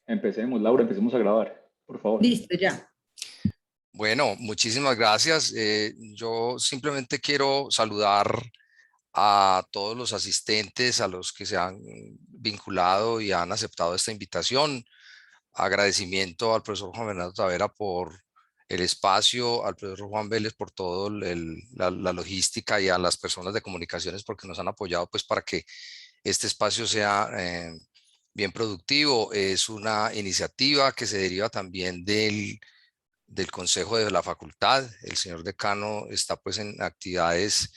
Empecemos, Laura, empecemos a grabar, por favor. Listo, ya. Bueno, muchísimas gracias. Yo simplemente quiero saludar a todos los asistentes, a los que se han vinculado y han aceptado esta invitación. Agradecimiento al profesor Juan Bernardo Tavera por el espacio, al profesor Juan Vélez por todo la logística y a las personas de comunicaciones porque nos han apoyado pues para que este espacio sea bien productivo. Es una iniciativa que se deriva también del consejo de la facultad. El señor decano está pues en actividades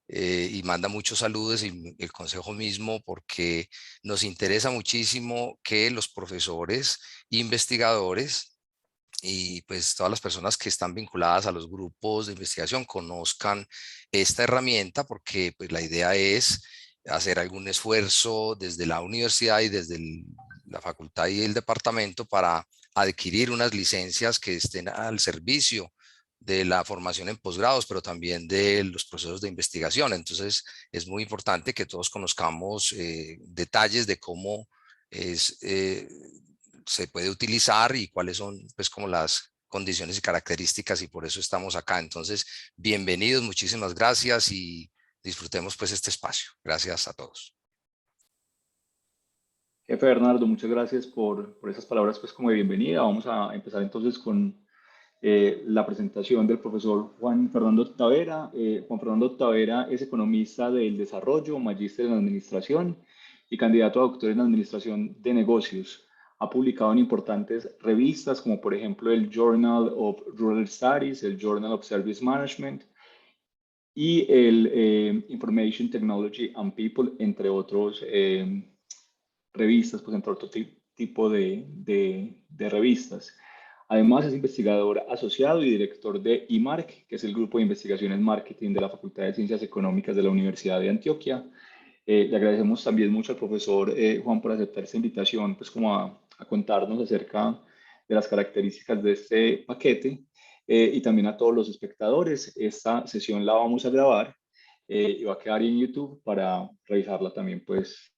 y manda muchos saludos, y el consejo mismo, porque nos interesa muchísimo que los profesores, investigadores y pues todas las personas que están vinculadas a los grupos de investigación conozcan esta herramienta, porque pues la idea es hacer algún esfuerzo desde la universidad y desde la facultad y el departamento para adquirir unas licencias que estén al servicio de la formación en posgrados, pero también de los procesos de investigación. Entonces es muy importante que todos conozcamos detalles de cómo es, se puede utilizar y cuáles son pues como las condiciones y características, y por eso estamos acá. Entonces, bienvenidos, muchísimas gracias y disfrutemos pues este espacio. Gracias a todos. Jefe Bernardo, muchas gracias por esas palabras pues como de bienvenida. Vamos a empezar entonces con la presentación del profesor Juan Fernando Tavera. Juan Fernando Tavera es economista del desarrollo, magíster en administración y candidato a doctor en administración de negocios. Ha publicado en importantes revistas como por ejemplo el Journal of Rural Studies, el Journal of Service Management y el Information Technology and People, entre otros revistas, pues entre otro tipo de revistas. Además, es investigador asociado y director de IMARC, que es el Grupo de Investigaciones Marketing de la Facultad de Ciencias Económicas de la Universidad de Antioquia. Le agradecemos también mucho al profesor Juan por aceptar esta invitación, pues como a contarnos acerca de las características de este paquete, y también a todos los espectadores. Esta sesión la vamos a grabar y va a quedar en YouTube para revisarla también pues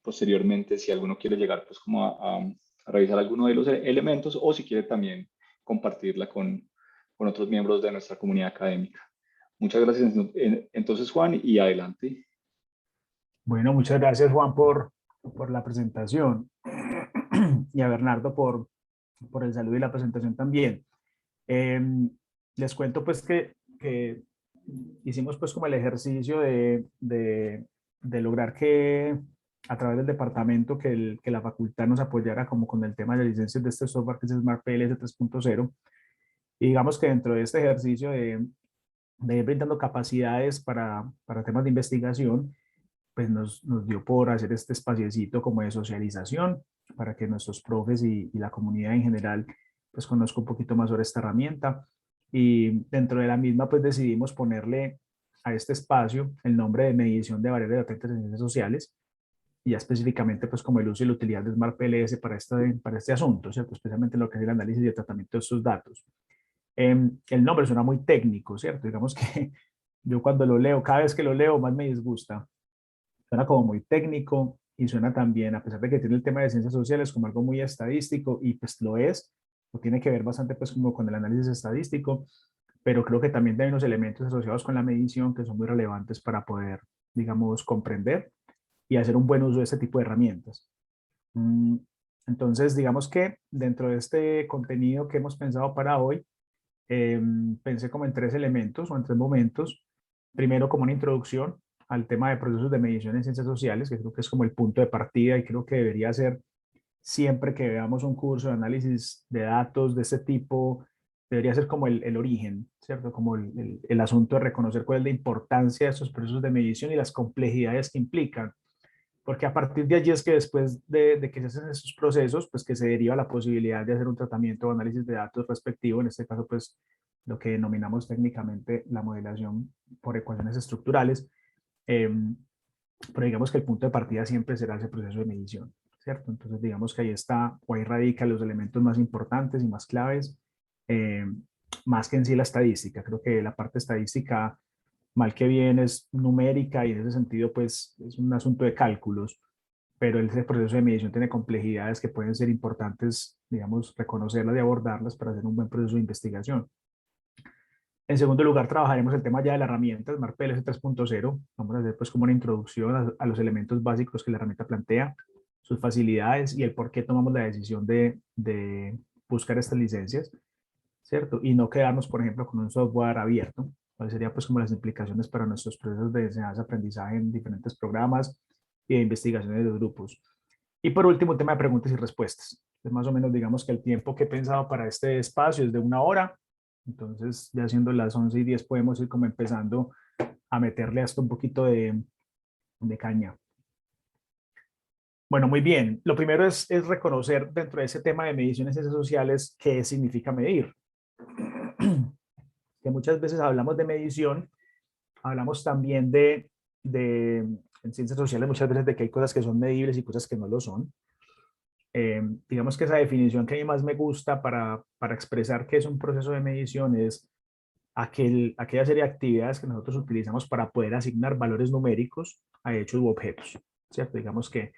posteriormente si alguno quiere llegar pues como a revisar alguno de los elementos, o si quiere también compartirla con otros miembros de nuestra comunidad académica. Muchas gracias entonces, Juan, y adelante. Bueno, muchas gracias, Juan, por la presentación y a Bernardo por el saludo y la presentación también. Les cuento pues que hicimos pues como el ejercicio de lograr que a través del departamento que la facultad nos apoyara como con el tema de licencias de este software que es Smart PLS 3.0, y digamos que dentro de este ejercicio de ir brindando capacidades para temas de investigación, pues nos dio por hacer este espaciecito como de socialización para que nuestros profes y la comunidad en general pues conozca un poquito más sobre esta herramienta. Y dentro de la misma pues decidimos ponerle a este espacio el nombre de medición de variables latentes en ciencias sociales, y ya específicamente pues como el uso y la utilidad de Smart PLS para este asunto, ¿cierto? Especialmente lo que es el análisis y el tratamiento de estos datos. El nombre suena muy técnico, ¿cierto? Digamos que yo cuando lo leo, cada vez que lo leo más me disgusta. Suena como muy técnico y suena también, a pesar de que tiene el tema de ciencias sociales, como algo muy estadístico, y pues lo es, o tiene que ver bastante pues como con el análisis estadístico, pero creo que también hay unos elementos asociados con la medición que son muy relevantes para poder, digamos, comprender y hacer un buen uso de este tipo de herramientas. Entonces, digamos que dentro de este contenido que hemos pensado para hoy, pensé como en tres elementos o en tres momentos. Primero, como una introducción al tema de procesos de medición en ciencias sociales, que creo que es como el punto de partida y creo que debería ser siempre que veamos un curso de análisis de datos de este tipo, debería ser como el origen, ¿cierto? Como el asunto de reconocer cuál es la importancia de estos procesos de medición y las complejidades que implican, porque a partir de allí es que después de que se hacen esos procesos, pues que se deriva la posibilidad de hacer un tratamiento o análisis de datos respectivo, en este caso pues lo que denominamos técnicamente la modelación por ecuaciones estructurales, eh, pero digamos que el punto de partida siempre será ese proceso de medición, ¿cierto? Entonces digamos que ahí está, o ahí radican los elementos más importantes y más claves, eh, más que en sí la estadística. Creo que la parte estadística, mal que bien, es numérica y en ese sentido pues es un asunto de cálculos, pero ese proceso de medición tiene complejidades que pueden ser importantes, digamos, reconocerlas y abordarlas para hacer un buen proceso de investigación. En segundo lugar, trabajaremos el tema ya de la herramienta Smart PLC 3.0. Vamos a hacer pues como una introducción a los elementos básicos que la herramienta plantea, sus facilidades y el por qué tomamos la decisión de buscar estas licencias, ¿cierto? Y no quedarnos, por ejemplo, con un software abierto. ¿Cuáles serían pues como las implicaciones para nuestros procesos de enseñanza-aprendizaje en diferentes programas y de investigaciones de los grupos? Y por último, el tema de preguntas y respuestas. Es más o menos, digamos que el tiempo que he pensado para este espacio es de 1 hora. Entonces, ya siendo las 11:10, podemos ir como empezando a meterle hasta un poquito de caña. Bueno, muy bien. Lo primero es reconocer dentro de ese tema de mediciones ciencias sociales qué significa medir. Que muchas veces hablamos de medición, hablamos también en ciencias sociales muchas veces de que hay cosas que son medibles y cosas que no lo son. Digamos que esa definición que a mí más me gusta para expresar qué es un proceso de medición es aquella serie de actividades que nosotros utilizamos para poder asignar valores numéricos a hechos u objetos, ¿cierto? Digamos que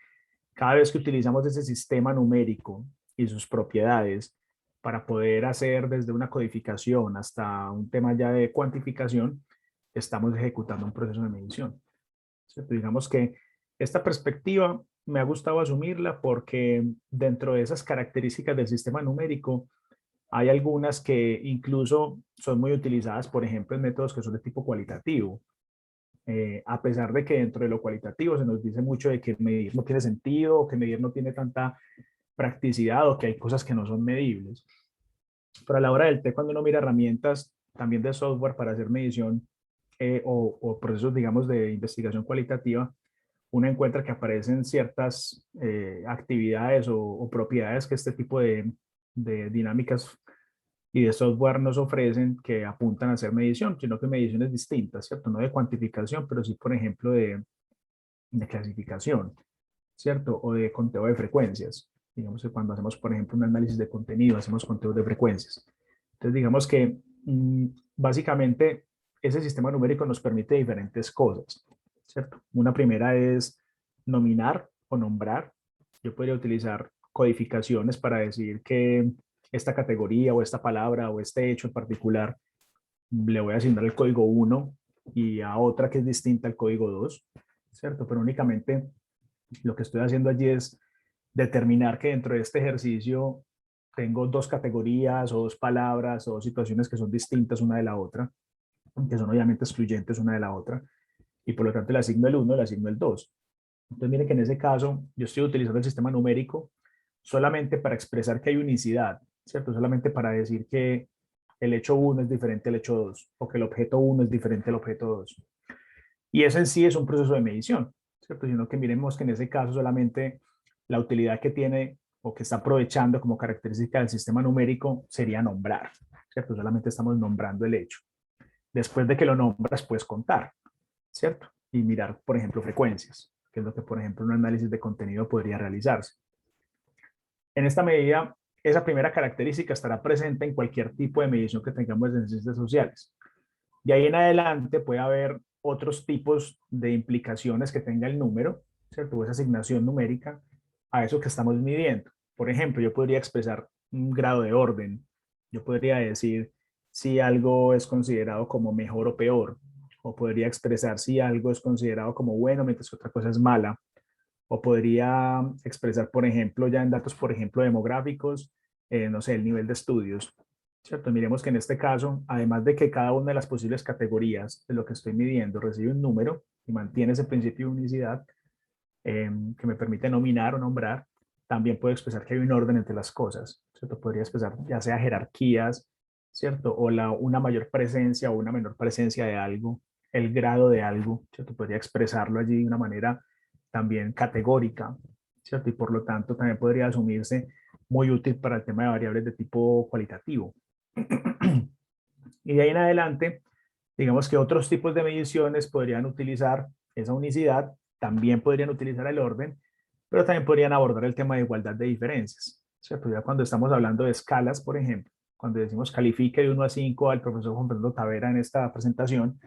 cada vez que utilizamos ese sistema numérico y sus propiedades para poder hacer desde una codificación hasta un tema ya de cuantificación, estamos ejecutando un proceso de medición, ¿cierto? Digamos que esta perspectiva me ha gustado asumirla porque dentro de esas características del sistema numérico hay algunas que incluso son muy utilizadas, por ejemplo, en métodos que son de tipo cualitativo. A pesar de que dentro de lo cualitativo se nos dice mucho de que medir no tiene sentido, o que medir no tiene tanta practicidad, o que hay cosas que no son medibles. Pero a la hora del té, cuando uno mira herramientas también de software para hacer medición o procesos, digamos, de investigación cualitativa, uno encuentra que aparecen ciertas actividades o propiedades que este tipo de dinámicas y de software nos ofrecen que apuntan a hacer medición, sino que mediciones distintas, ¿cierto? No de cuantificación, pero sí, por ejemplo, de clasificación, ¿cierto? O de conteo de frecuencias. Digamos que cuando hacemos, por ejemplo, un análisis de contenido, hacemos conteo de frecuencias. Entonces, digamos que básicamente ese sistema numérico nos permite diferentes cosas, ¿cierto? Una primera es nominar o nombrar. Yo podría utilizar codificaciones para decir que esta categoría o esta palabra o este hecho en particular le voy a asignar el código 1 y a otra que es distinta al código 2, ¿cierto? Pero únicamente lo que estoy haciendo allí es determinar que dentro de este ejercicio tengo dos categorías o dos palabras o dos situaciones que son distintas una de la otra, que son obviamente excluyentes una de la otra, y por lo tanto le asigno el 1 y le asigno el 2. Entonces miren que en ese caso yo estoy utilizando el sistema numérico solamente para expresar que hay unicidad, ¿cierto? Solamente para decir que el hecho 1 es diferente al hecho 2 o que el objeto 1 es diferente al objeto 2. Y eso en sí es un proceso de medición, ¿cierto? Sino que miremos que en ese caso solamente la utilidad que tiene o que está aprovechando como característica del sistema numérico sería nombrar, ¿cierto? Solamente estamos nombrando el hecho. Después de que lo nombras, puedes contar, ¿cierto? Y mirar, por ejemplo, frecuencias, que es lo que, por ejemplo, un análisis de contenido podría realizarse. En esta medida, esa primera característica estará presente en cualquier tipo de medición que tengamos en ciencias sociales. De ahí en adelante puede haber otros tipos de implicaciones que tenga el número, ¿cierto? O esa asignación numérica a eso que estamos midiendo. Por ejemplo, yo podría expresar un grado de orden. Yo podría decir si algo es considerado como mejor o peor. O podría expresar si algo es considerado como bueno, mientras que otra cosa es mala. O podría expresar, por ejemplo, ya en datos, por ejemplo, demográficos, no sé, el nivel de estudios, ¿cierto? Miremos que en este caso, además de que cada una de las posibles categorías de lo que estoy midiendo recibe un número y mantiene ese principio de unicidad que me permite nominar o nombrar, también puedo expresar que hay un orden entre las cosas, ¿cierto? Podría expresar ya sea jerarquías, ¿cierto? O una mayor presencia o una menor presencia de algo, el grado de algo, ¿cierto? Podría expresarlo allí de una manera también categórica, ¿cierto? Y por lo tanto también podría asumirse muy útil para el tema de variables de tipo cualitativo. Y de ahí en adelante, digamos que otros tipos de mediciones podrían utilizar esa unicidad, también podrían utilizar el orden, pero también podrían abordar el tema de igualdad de diferencias, ¿cierto? Ya cuando estamos hablando de escalas, por ejemplo, cuando decimos califique de 1 a 5 al profesor Juan Fernando Tavera en esta presentación,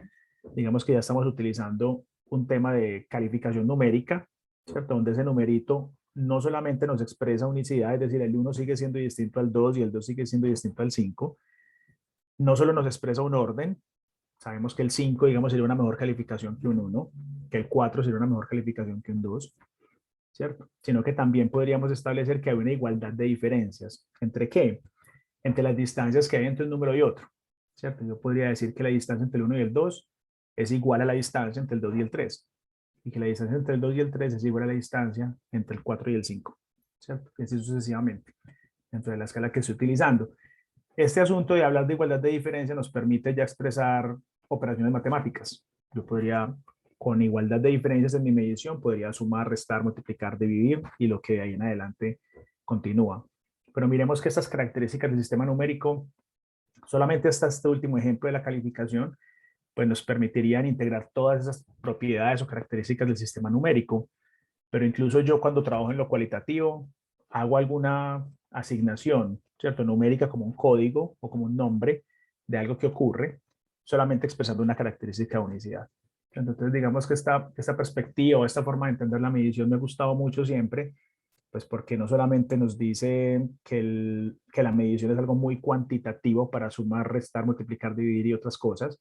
digamos que ya estamos utilizando un tema de calificación numérica, ¿cierto? Donde ese numerito no solamente nos expresa unicidad, es decir, el 1 sigue siendo distinto al 2 y el 2 sigue siendo distinto al 5, no solo nos expresa un orden, sabemos que el 5, digamos, sería una mejor calificación que un 1, que el 4 sería una mejor calificación que un 2, ¿cierto? Sino que también podríamos establecer que hay una igualdad de diferencias. ¿Entre qué? Entre las distancias que hay entre un número y otro, ¿cierto? Yo podría decir que la distancia entre el 1 y el 2 es igual a la distancia entre el 2 y el 3, y que la distancia entre el 2 y el 3 es igual a la distancia entre el 4 y el 5, ¿cierto? Y así sucesivamente, dentro de la escala que estoy utilizando. Este asunto de hablar de igualdad de diferencia nos permite ya expresar operaciones matemáticas. Yo podría, con igualdad de diferencias en mi medición, podría sumar, restar, multiplicar, dividir y lo que de ahí en adelante continúa. Pero miremos que estas características del sistema numérico, solamente hasta este último ejemplo de la calificación, pues nos permitirían integrar todas esas propiedades o características del sistema numérico. Pero incluso yo cuando trabajo en lo cualitativo, hago alguna asignación, ¿cierto? Numérica como un código o como un nombre de algo que ocurre, solamente expresando una característica de unicidad. Entonces, digamos que esta perspectiva o esta forma de entender la medición me ha gustado mucho siempre, pues porque no solamente nos dice que la medición es algo muy cuantitativo para sumar, restar, multiplicar, dividir y otras cosas,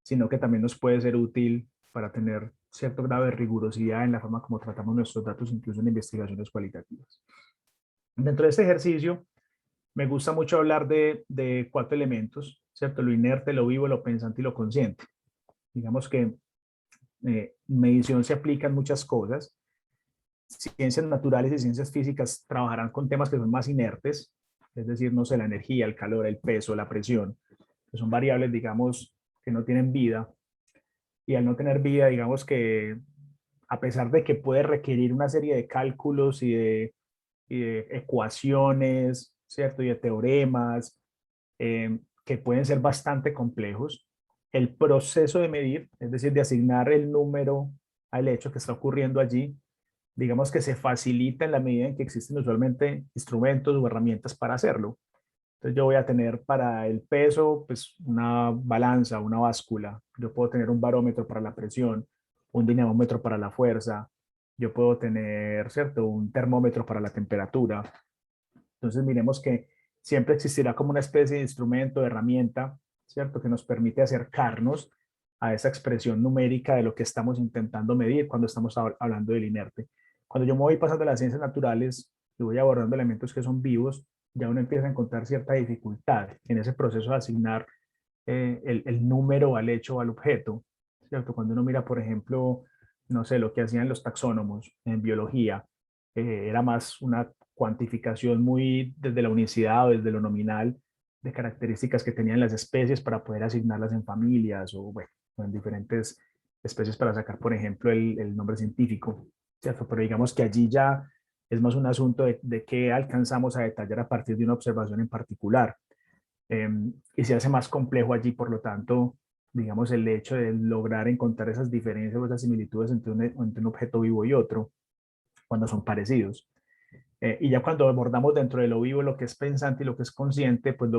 sino que también nos puede ser útil para tener cierto grado de rigurosidad en la forma como tratamos nuestros datos, incluso en investigaciones cualitativas. Dentro de este ejercicio, me gusta mucho hablar de 4 elementos, ¿cierto? Lo inerte, lo vivo, lo pensante y lo consciente. Digamos que medición se aplica en muchas cosas. Ciencias naturales y ciencias físicas trabajarán con temas que son más inertes, es decir, no sé, la energía, el calor, el peso, la presión, que son variables, digamos, que no tienen vida. Y al no tener vida, digamos que a pesar de que puede requerir una serie de cálculos y de ecuaciones, ¿cierto? Y de teoremas, que pueden ser bastante complejos, el proceso de medir, es decir, de asignar el número al hecho que está ocurriendo allí, digamos que se facilita en la medida en que existen usualmente instrumentos o herramientas para hacerlo. Entonces yo voy a tener para el peso, pues una balanza, una báscula. Yo puedo tener un barómetro para la presión, un dinamómetro para la fuerza. Yo puedo tener, ¿cierto? Un termómetro para la temperatura. Entonces miremos que siempre existirá como una especie de instrumento, de herramienta, ¿cierto? Que nos permite acercarnos a esa expresión numérica de lo que estamos intentando medir cuando estamos hablando del inerte. Cuando yo me voy pasando a las ciencias naturales y voy abordando elementos que son vivos, ya uno empieza a encontrar cierta dificultad en ese proceso de asignar el número al hecho o al objeto, ¿cierto? Cuando uno mira, por ejemplo, no sé, lo que hacían los taxónomos en biología, era más una cuantificación muy desde la unicidad o desde lo nominal de características que tenían las especies para poder asignarlas en familias o, bueno, en diferentes especies para sacar, por ejemplo, el nombre científico, ¿cierto? Pero digamos que allí ya es más un asunto de qué alcanzamos a detallar a partir de una observación en particular. Y se hace más complejo allí, por lo tanto, digamos, el hecho de lograr encontrar esas diferencias o esas similitudes entre un objeto vivo y otro, cuando son parecidos. Y ya cuando abordamos dentro de lo vivo lo que es pensante y lo que es consciente, pues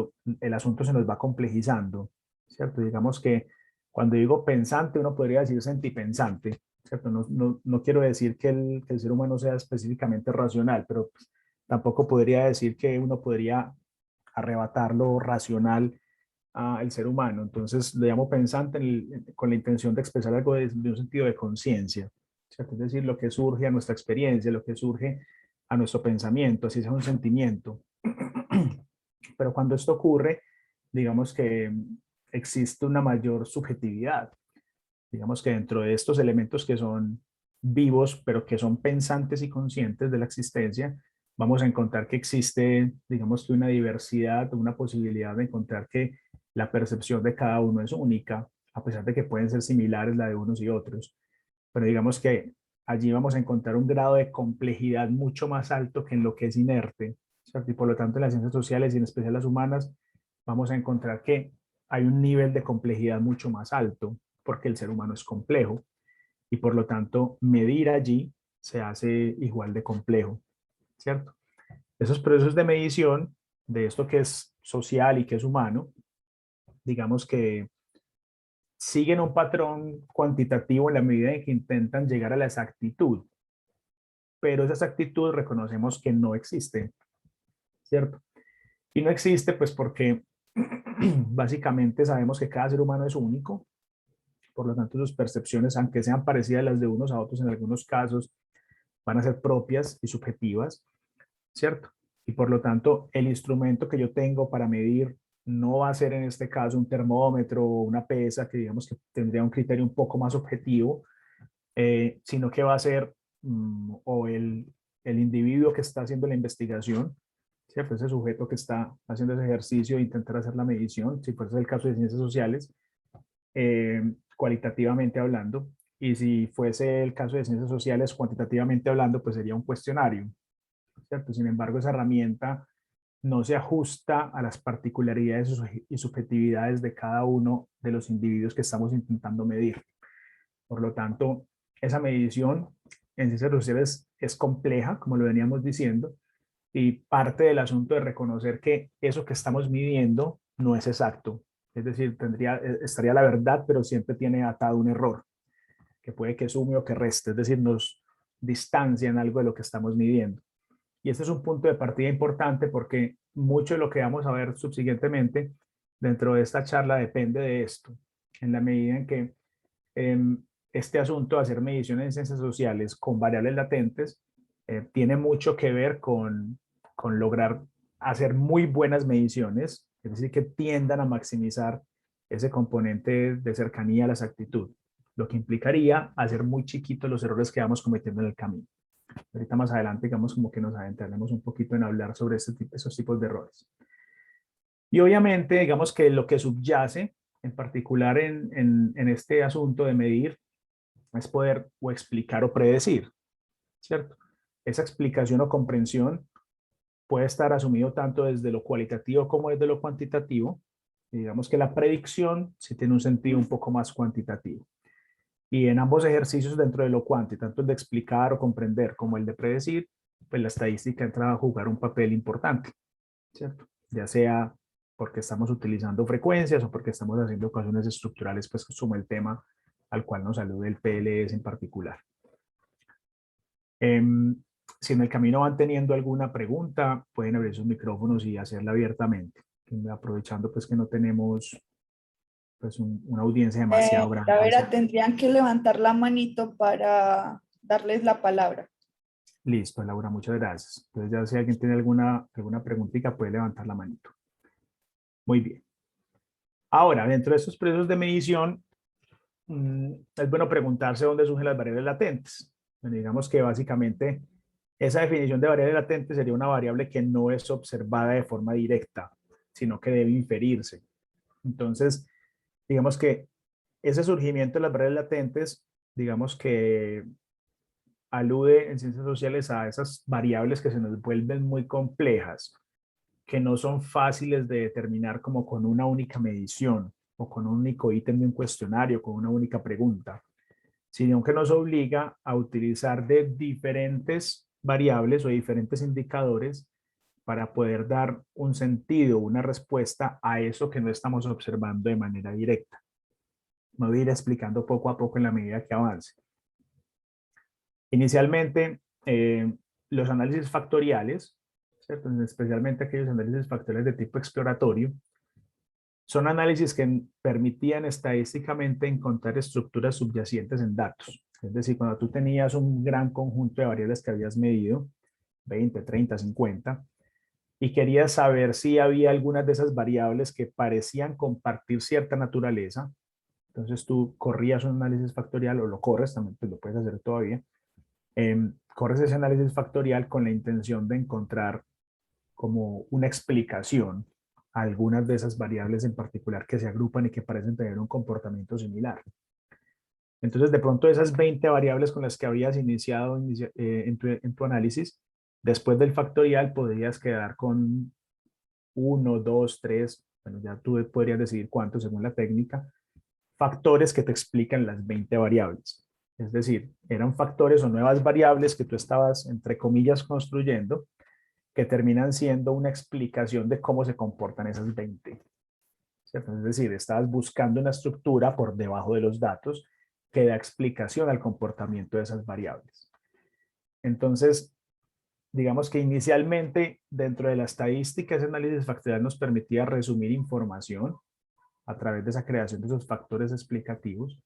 el asunto se nos va complejizando, ¿cierto? Digamos que cuando digo pensante, uno podría decir sentipensante, ¿cierto? No quiero decir que el ser humano sea específicamente racional, pero pues, tampoco podría decir que uno podría arrebatar lo racional al ser humano. Entonces, le llamo pensante con la intención de expresar algo de un sentido de conciencia, ¿cierto? Es decir, lo que surge a nuestra experiencia, lo que surge a nuestro pensamiento, así sea un sentimiento. Pero cuando esto ocurre, digamos que existe una mayor subjetividad. Digamos que dentro de estos elementos que son vivos, pero que son pensantes y conscientes de la existencia, vamos a encontrar que existe, digamos que una diversidad, una posibilidad de encontrar que la percepción de cada uno es única, a pesar de que pueden ser similares la de unos y otros. Pero digamos que allí vamos a encontrar un grado de complejidad mucho más alto que en lo que es inerte, ¿cierto? Y por lo tanto en las ciencias sociales y en especial las humanas, vamos a encontrar que hay un nivel de complejidad mucho más alto, porque el ser humano es complejo y por lo tanto medir allí se hace igual de complejo, ¿cierto? Esos procesos de medición de esto que es social y que es humano, digamos que siguen un patrón cuantitativo en la medida en que intentan llegar a la exactitud. pero esa exactitud reconocemos que no existe, ¿cierto? Y no existe pues porque básicamente sabemos que cada ser humano es único, por lo tanto sus percepciones, aunque sean parecidas las de unos a otros en algunos casos, van a ser propias y subjetivas, ¿cierto? Y por lo tanto, el instrumento que yo tengo para medir no va a ser en este caso un termómetro o una pesa, que digamos que tendría un criterio un poco más objetivo, sino que va a ser o el individuo que está haciendo la investigación, ¿cierto? Ese sujeto que está haciendo ese ejercicio e intentar hacer la medición, si fuese el caso de ciencias sociales, cualitativamente hablando, y si fuese el caso de ciencias sociales, cuantitativamente hablando, pues sería un cuestionario, ¿cierto? Sin embargo, esa herramienta no se ajusta a las particularidades y subjetividades de cada uno de los individuos que estamos intentando medir. Por lo tanto, esa medición en ciencias sociales es compleja, como lo veníamos diciendo, y parte del asunto de reconocer que eso que estamos midiendo no es exacto. Es decir, estaría la verdad, pero siempre tiene atado un error, que puede que sume o que reste, es decir, nos distancia en algo de lo que estamos midiendo. Y este es un punto de partida importante porque mucho de lo que vamos a ver subsiguientemente dentro de esta charla depende de esto, en la medida en que este asunto de hacer mediciones en ciencias sociales con variables latentes tiene mucho que ver con lograr hacer muy buenas mediciones, es decir, que tiendan a maximizar ese componente de cercanía a la exactitud, lo que implicaría hacer muy chiquitos los errores que vamos cometiendo en el camino. Ahorita más adelante, digamos, como que nos adentraremos un poquito en hablar sobre esos tipos de errores. Y obviamente, digamos que lo que subyace, en particular en este asunto de medir, es poder o explicar o predecir, ¿cierto? Esa explicación o comprensión puede estar asumido tanto desde lo cualitativo como desde lo cuantitativo. Y digamos que la predicción sí tiene un sentido un poco más cuantitativo. Y en ambos ejercicios dentro de lo cuanti, tanto el de explicar o comprender como el de predecir, pues la estadística entra a jugar un papel importante, ¿cierto? Ya sea porque estamos utilizando frecuencias o porque estamos haciendo ecuaciones estructurales, pues como el tema al cual nos alude el PLS en particular. Si en el camino van teniendo alguna pregunta, pueden abrir sus micrófonos y hacerla abiertamente, aprovechando pues que no tenemos pues una audiencia demasiado grande. Tavera, tendrían que levantar la manito para darles la palabra. Listo, Laura, muchas gracias. Entonces ya si alguien tiene alguna preguntita, puede levantar la manito. Muy bien. Ahora, dentro de estos procesos de medición, es bueno preguntarse dónde surgen las variables latentes. Bueno, digamos que básicamente esa definición de variable latente sería una variable que no es observada de forma directa, sino que debe inferirse. Entonces, digamos que ese surgimiento de las variables latentes, digamos que alude en ciencias sociales a esas variables que se nos vuelven muy complejas, que no son fáciles de determinar como con una única medición o con un único ítem de un cuestionario, con una única pregunta, sino que nos obliga a utilizar de diferentes variables o diferentes indicadores para poder dar un sentido, una respuesta a eso que no estamos observando de manera directa. Me voy a ir explicando poco a poco en la medida que avance. Inicialmente, los análisis factoriales, ¿cierto? Especialmente aquellos análisis factoriales de tipo exploratorio, son análisis que permitían estadísticamente encontrar estructuras subyacentes en datos. Es decir, cuando tú tenías un gran conjunto de variables que habías medido, 20, 30, 50, y querías saber si había algunas de esas variables que parecían compartir cierta naturaleza, entonces tú corrías un análisis factorial, o lo corres, también pues lo puedes hacer todavía, corres ese análisis factorial con la intención de encontrar como una explicación a algunas de esas variables en particular que se agrupan y que parecen tener un comportamiento similar. Entonces, de pronto esas 20 variables con las que habías iniciado en tu análisis, después del factorial podrías quedar con 1, 2, 3, bueno, ya tú podrías decidir cuánto según la técnica, factores que te explican las 20 variables. Es decir, eran factores o nuevas variables que tú estabas, entre comillas, construyendo, que terminan siendo una explicación de cómo se comportan esas 20. ¿Cierto? Es decir, estabas buscando una estructura por debajo de los datos que da explicación al comportamiento de esas variables. Entonces, digamos que inicialmente dentro de la estadística, ese análisis factorial nos permitía resumir información a través de esa creación de esos factores explicativos.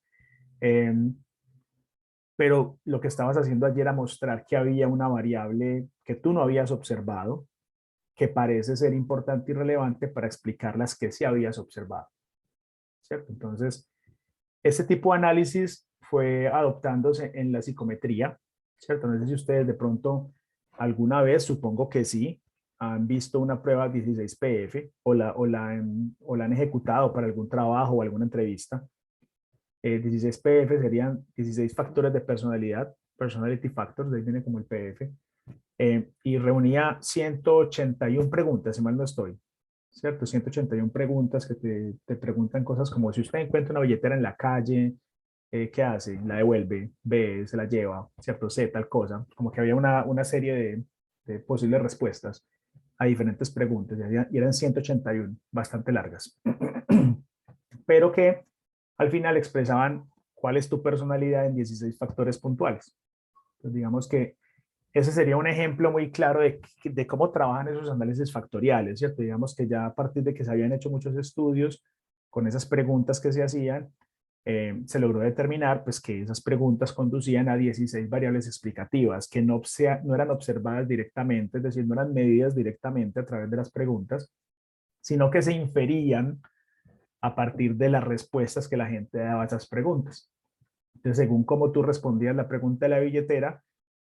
Pero lo que estabas haciendo ayer era mostrar que había una variable que tú no habías observado, que parece ser importante y relevante para explicar las que sí habías observado, ¿cierto? Entonces, ese tipo de análisis fue adoptándose en la psicometría, ¿cierto? No sé si ustedes de pronto alguna vez, supongo que sí, han visto una prueba 16PF o la han ejecutado para algún trabajo o alguna entrevista. 16PF serían 16 factores de personalidad, personality factors, de ahí viene como el PF, y reunía 181 preguntas, si mal no estoy, ¿cierto? 181 preguntas que te preguntan cosas como si usted encuentra una billetera en la calle, ¿qué hace? La devuelve, B, se la lleva, ¿cierto? C, tal cosa. Como que había una serie de posibles respuestas a diferentes preguntas, y eran 181, bastante largas. Pero que al final expresaban cuál es tu personalidad en 16 factores puntuales. Entonces, digamos que ese sería un ejemplo muy claro de cómo trabajan esos análisis factoriales, ¿cierto? Digamos que ya a partir de que se habían hecho muchos estudios con esas preguntas que se hacían, se logró determinar pues, que esas preguntas conducían a 16 variables explicativas que no eran observadas directamente, es decir, no eran medidas directamente a través de las preguntas, sino que se inferían a partir de las respuestas que la gente daba a esas preguntas. Entonces, según cómo tú respondías la pregunta de la billetera,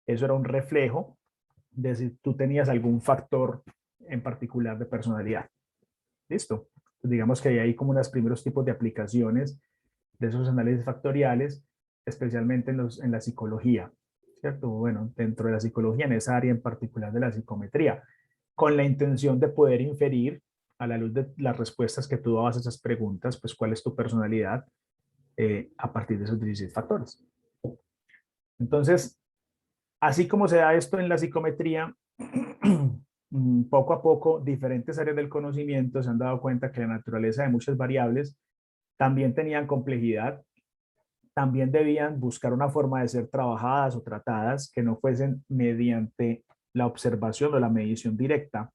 eso era un reflejo de si tú tenías algún factor en particular de personalidad. ¿Listo? Pues digamos que hay como unos primeros tipos de aplicaciones de esos análisis factoriales, especialmente en la psicología, ¿cierto? Bueno, dentro de la psicología, en esa área en particular de la psicometría, con la intención de poder inferir a la luz de las respuestas que tú dabas a esas preguntas, pues cuál es tu personalidad a partir de esos 16 factores. Entonces, así como se da esto en la psicometría, poco a poco diferentes áreas del conocimiento se han dado cuenta que la naturaleza de muchas variables también tenían complejidad, también debían buscar una forma de ser trabajadas o tratadas que no fuesen mediante la observación o la medición directa,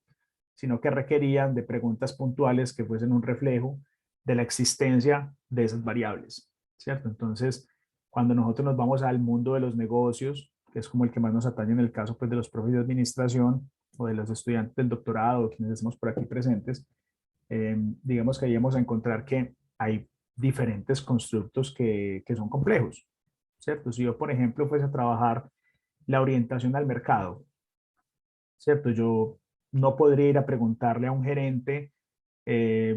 sino que requerían de preguntas puntuales que fuesen un reflejo de la existencia de esas variables, ¿cierto? Entonces, cuando nosotros nos vamos al mundo de los negocios, que es como el que más nos atañe en el caso pues, de los profes de administración o de los estudiantes del doctorado, quienes estamos por aquí presentes, digamos que ahí vamos a encontrar que hay diferentes constructos que son complejos, ¿cierto? Si yo, por ejemplo, fuese a trabajar la orientación al mercado, ¿cierto? Yo no podría ir a preguntarle a un gerente,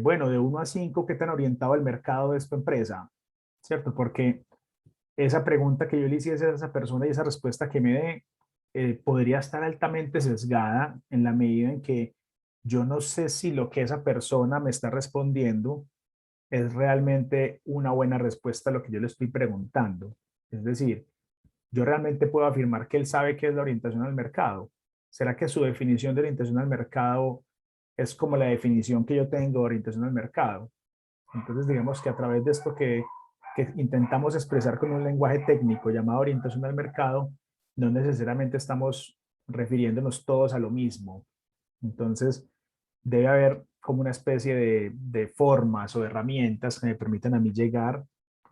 bueno, de 1 a 5, ¿qué tan orientado al mercado es tu empresa? ¿Cierto? Porque esa pregunta que yo le hiciese a esa persona y esa respuesta que me dé podría estar altamente sesgada en la medida en que yo no sé si lo que esa persona me está respondiendo es realmente una buena respuesta a lo que yo le estoy preguntando. Es decir, yo realmente puedo afirmar que él sabe qué es la orientación al mercado. ¿Será que su definición de orientación al mercado es como la definición que yo tengo de orientación al mercado? Entonces, digamos que a través de esto que intentamos expresar con un lenguaje técnico llamado orientación al mercado, no necesariamente estamos refiriéndonos todos a lo mismo. Entonces, debe haber como una especie de formas o de herramientas que me permitan a mí llegar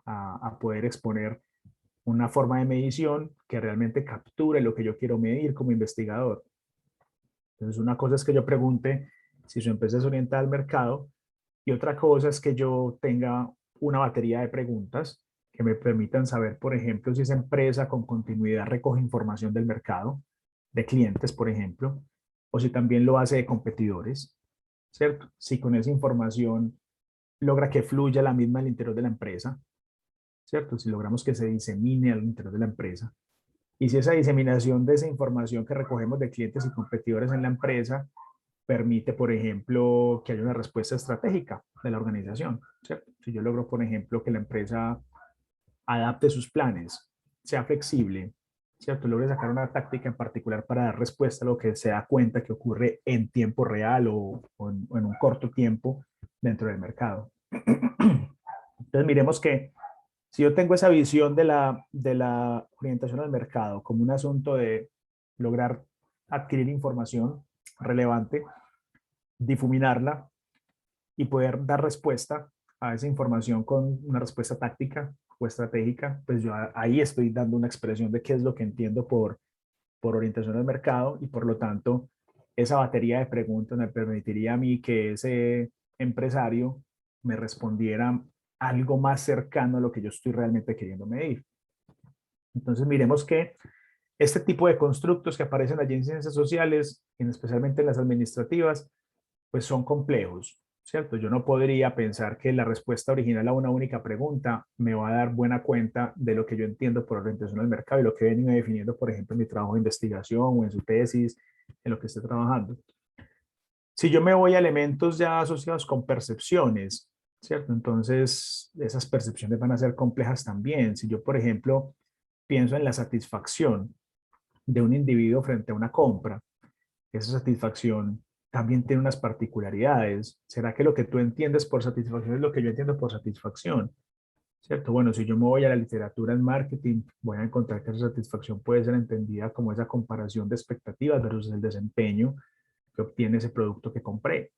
a poder exponer una forma de medición que realmente capture lo que yo quiero medir como investigador. Entonces, una cosa es que yo pregunte si su empresa es orientada al mercado y otra cosa es que yo tenga una batería de preguntas que me permitan saber, por ejemplo, si esa empresa con continuidad recoge información del mercado, de clientes, por ejemplo, o si también lo hace de competidores, ¿cierto? Si con esa información logra que fluya la misma al interior de la empresa, ¿cierto? Si logramos que se disemine al interior de la empresa. Y si esa diseminación de esa información que recogemos de clientes y competidores en la empresa permite, por ejemplo, que haya una respuesta estratégica de la organización, ¿cierto? Si yo logro, por ejemplo, que la empresa adapte sus planes, sea flexible, ¿cierto? Logre sacar una táctica en particular para dar respuesta a lo que se da cuenta que ocurre en tiempo real o en un corto tiempo dentro del mercado. Entonces, miremos que si yo tengo esa visión de la orientación al mercado como un asunto de lograr adquirir información relevante, difuminarla y poder dar respuesta a esa información con una respuesta táctica o estratégica, pues yo ahí estoy dando una expresión de qué es lo que entiendo por orientación al mercado y por lo tanto esa batería de preguntas me permitiría a mí que ese empresario me respondiera algo más cercano a lo que yo estoy realmente queriendo medir. Entonces miremos que este tipo de constructos que aparecen allí en ciencias sociales, especialmente en las administrativas, pues son complejos, ¿cierto? Yo no podría pensar que la respuesta original a una única pregunta me va a dar buena cuenta de lo que yo entiendo por orientación al mercado y lo que he venido definiendo, por ejemplo, en mi trabajo de investigación o en su tesis, en lo que esté trabajando. Si yo me voy a elementos ya asociados con percepciones, ¿cierto? Entonces, esas percepciones van a ser complejas también. Si yo, por ejemplo, pienso en la satisfacción de un individuo frente a una compra, esa satisfacción también tiene unas particularidades. ¿Será que lo que tú entiendes por satisfacción es lo que yo entiendo por satisfacción? ¿Cierto? Bueno, si yo me voy a la literatura en marketing, voy a encontrar que esa satisfacción puede ser entendida como esa comparación de expectativas versus el desempeño que obtiene ese producto que compré.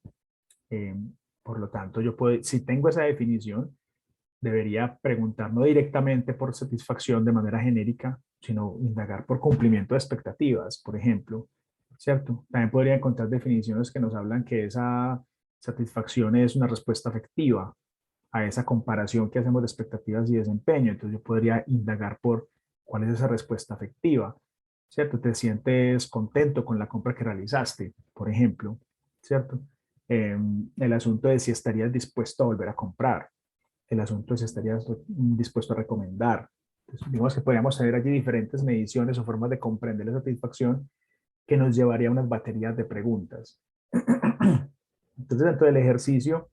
Eh, por lo tanto, yo puedo, si tengo esa definición, debería preguntar no directamente por satisfacción de manera genérica, sino indagar por cumplimiento de expectativas, por ejemplo, ¿cierto? También podría encontrar definiciones que nos hablan que esa satisfacción es una respuesta afectiva a esa comparación que hacemos de expectativas y desempeño. Entonces yo podría indagar por cuál es esa respuesta afectiva, ¿cierto? Te sientes contento con la compra que realizaste, por ejemplo, ¿cierto? El asunto de si estarías dispuesto a volver a comprar, el asunto de si estarías dispuesto a recomendar. Entonces, digamos que podríamos tener allí diferentes mediciones o formas de comprender la satisfacción que nos llevaría a unas baterías de preguntas. Entonces, dentro del ejercicio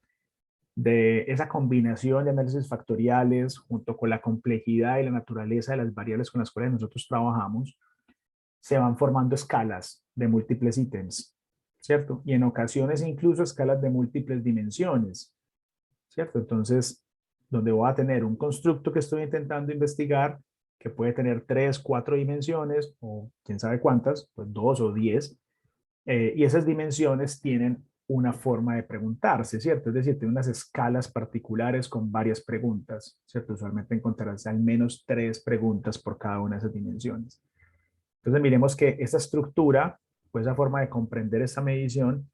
de esa combinación de análisis factoriales junto con la complejidad y la naturaleza de las variables con las cuales nosotros trabajamos, se van formando escalas de múltiples ítems, ¿cierto? Y en ocasiones incluso escalas de múltiples dimensiones, ¿cierto? Entonces, donde voy a tener un constructo que estoy intentando investigar, que puede tener 3, 4 dimensiones, o quién sabe cuántas, pues 2 o 10, y esas dimensiones tienen una forma de preguntarse, ¿cierto? Es decir, tienen unas escalas particulares con varias preguntas, ¿cierto? Usualmente encontrarás al menos 3 preguntas por cada una de esas dimensiones. Entonces, miremos que esta estructura, o esa forma de comprender esta medición,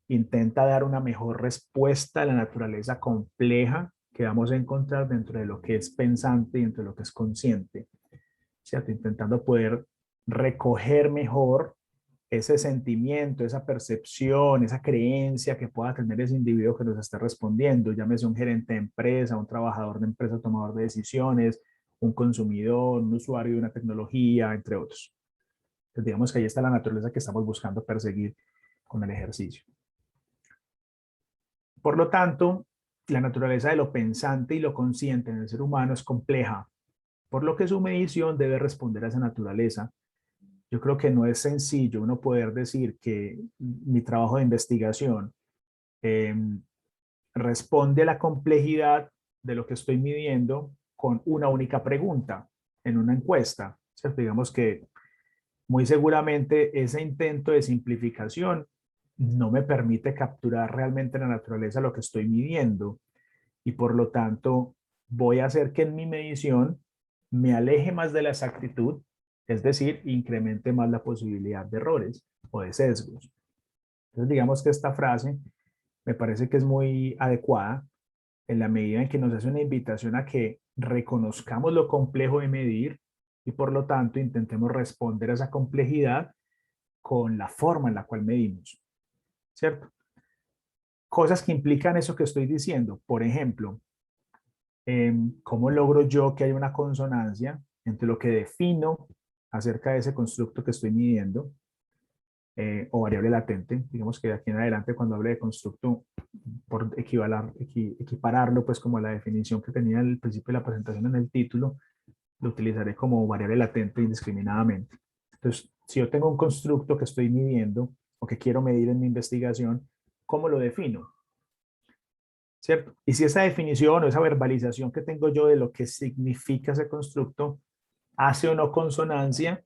intenta dar una mejor respuesta a la naturaleza compleja que vamos a encontrar dentro de lo que es pensante y dentro de lo que es consciente, ¿cierto? Intentando poder recoger mejor ese sentimiento, esa percepción, esa creencia que pueda tener ese individuo que nos está respondiendo, llámese un gerente de empresa, un trabajador de empresa, tomador de decisiones, un consumidor, un usuario de una tecnología, entre otros. Entonces, digamos que ahí está la naturaleza que estamos buscando perseguir con el ejercicio. Por lo tanto, la naturaleza de lo pensante y lo consciente en el ser humano es compleja, por lo que su medición debe responder a esa naturaleza. Yo creo que no es sencillo uno poder decir que mi trabajo de investigación eh, responde a la complejidad de lo que estoy midiendo con una única pregunta en una encuesta, ¿cierto? Digamos que muy seguramente ese intento de simplificación no me permite capturar realmente la naturaleza de lo que estoy midiendo y por lo tanto voy a hacer que en mi medición me aleje más de la exactitud, es decir, incremente más la posibilidad de errores o de sesgos. Entonces digamos que esta frase me parece que es muy adecuada en la medida en que nos hace una invitación a que reconozcamos lo complejo de medir y por lo tanto intentemos responder a esa complejidad con la forma en la cual medimos, ¿cierto? Cosas que implican eso que estoy diciendo. Por ejemplo, ¿cómo logro yo que haya una consonancia entre lo que defino acerca de ese constructo que estoy midiendo o variable latente? Digamos que de aquí en adelante cuando hable de constructo, por equipararlo pues como la definición que tenía al principio de la presentación en el título, lo utilizaré como variable latente indiscriminadamente. Entonces, si yo tengo un constructo que estoy midiendo o que quiero medir en mi investigación, ¿cómo lo defino? ¿Cierto? Y si esa definición o esa verbalización que tengo yo de lo que significa ese constructo hace o no consonancia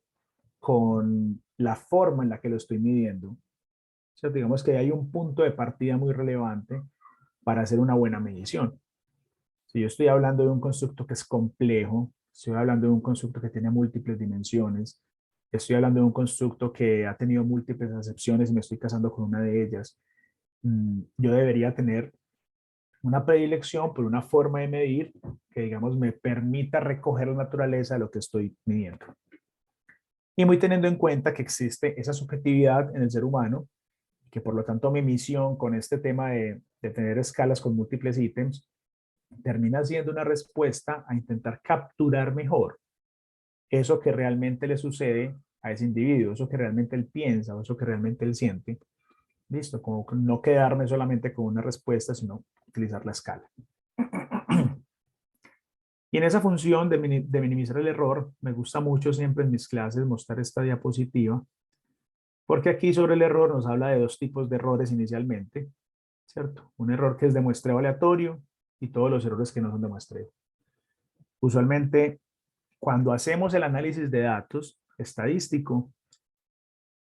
con la forma en la que lo estoy midiendo. O sea, digamos que hay un punto de partida muy relevante para hacer una buena medición. Si yo estoy hablando de un constructo que es complejo, estoy hablando de un constructo que tiene múltiples dimensiones, estoy hablando de un constructo que ha tenido múltiples acepciones y me estoy casando con una de ellas, yo debería tener una predilección por una forma de medir que, digamos, me permita recoger la naturaleza de lo que estoy midiendo. Y muy teniendo en cuenta que existe esa subjetividad en el ser humano, que por lo tanto mi misión con este tema de tener escalas con múltiples ítems termina siendo una respuesta a intentar capturar mejor eso que realmente le sucede a ese individuo, eso que realmente él piensa o eso que realmente él siente. Listo, como no quedarme solamente con una respuesta, sino utilizar la escala. Y en esa función de minimizar el error, me gusta mucho siempre en mis clases mostrar esta diapositiva, porque aquí sobre el error nos habla de dos tipos de errores inicialmente, ¿cierto? Un error que es de muestreo aleatorio y todos los errores que no son de muestreo. Usualmente, cuando hacemos el análisis de datos estadístico,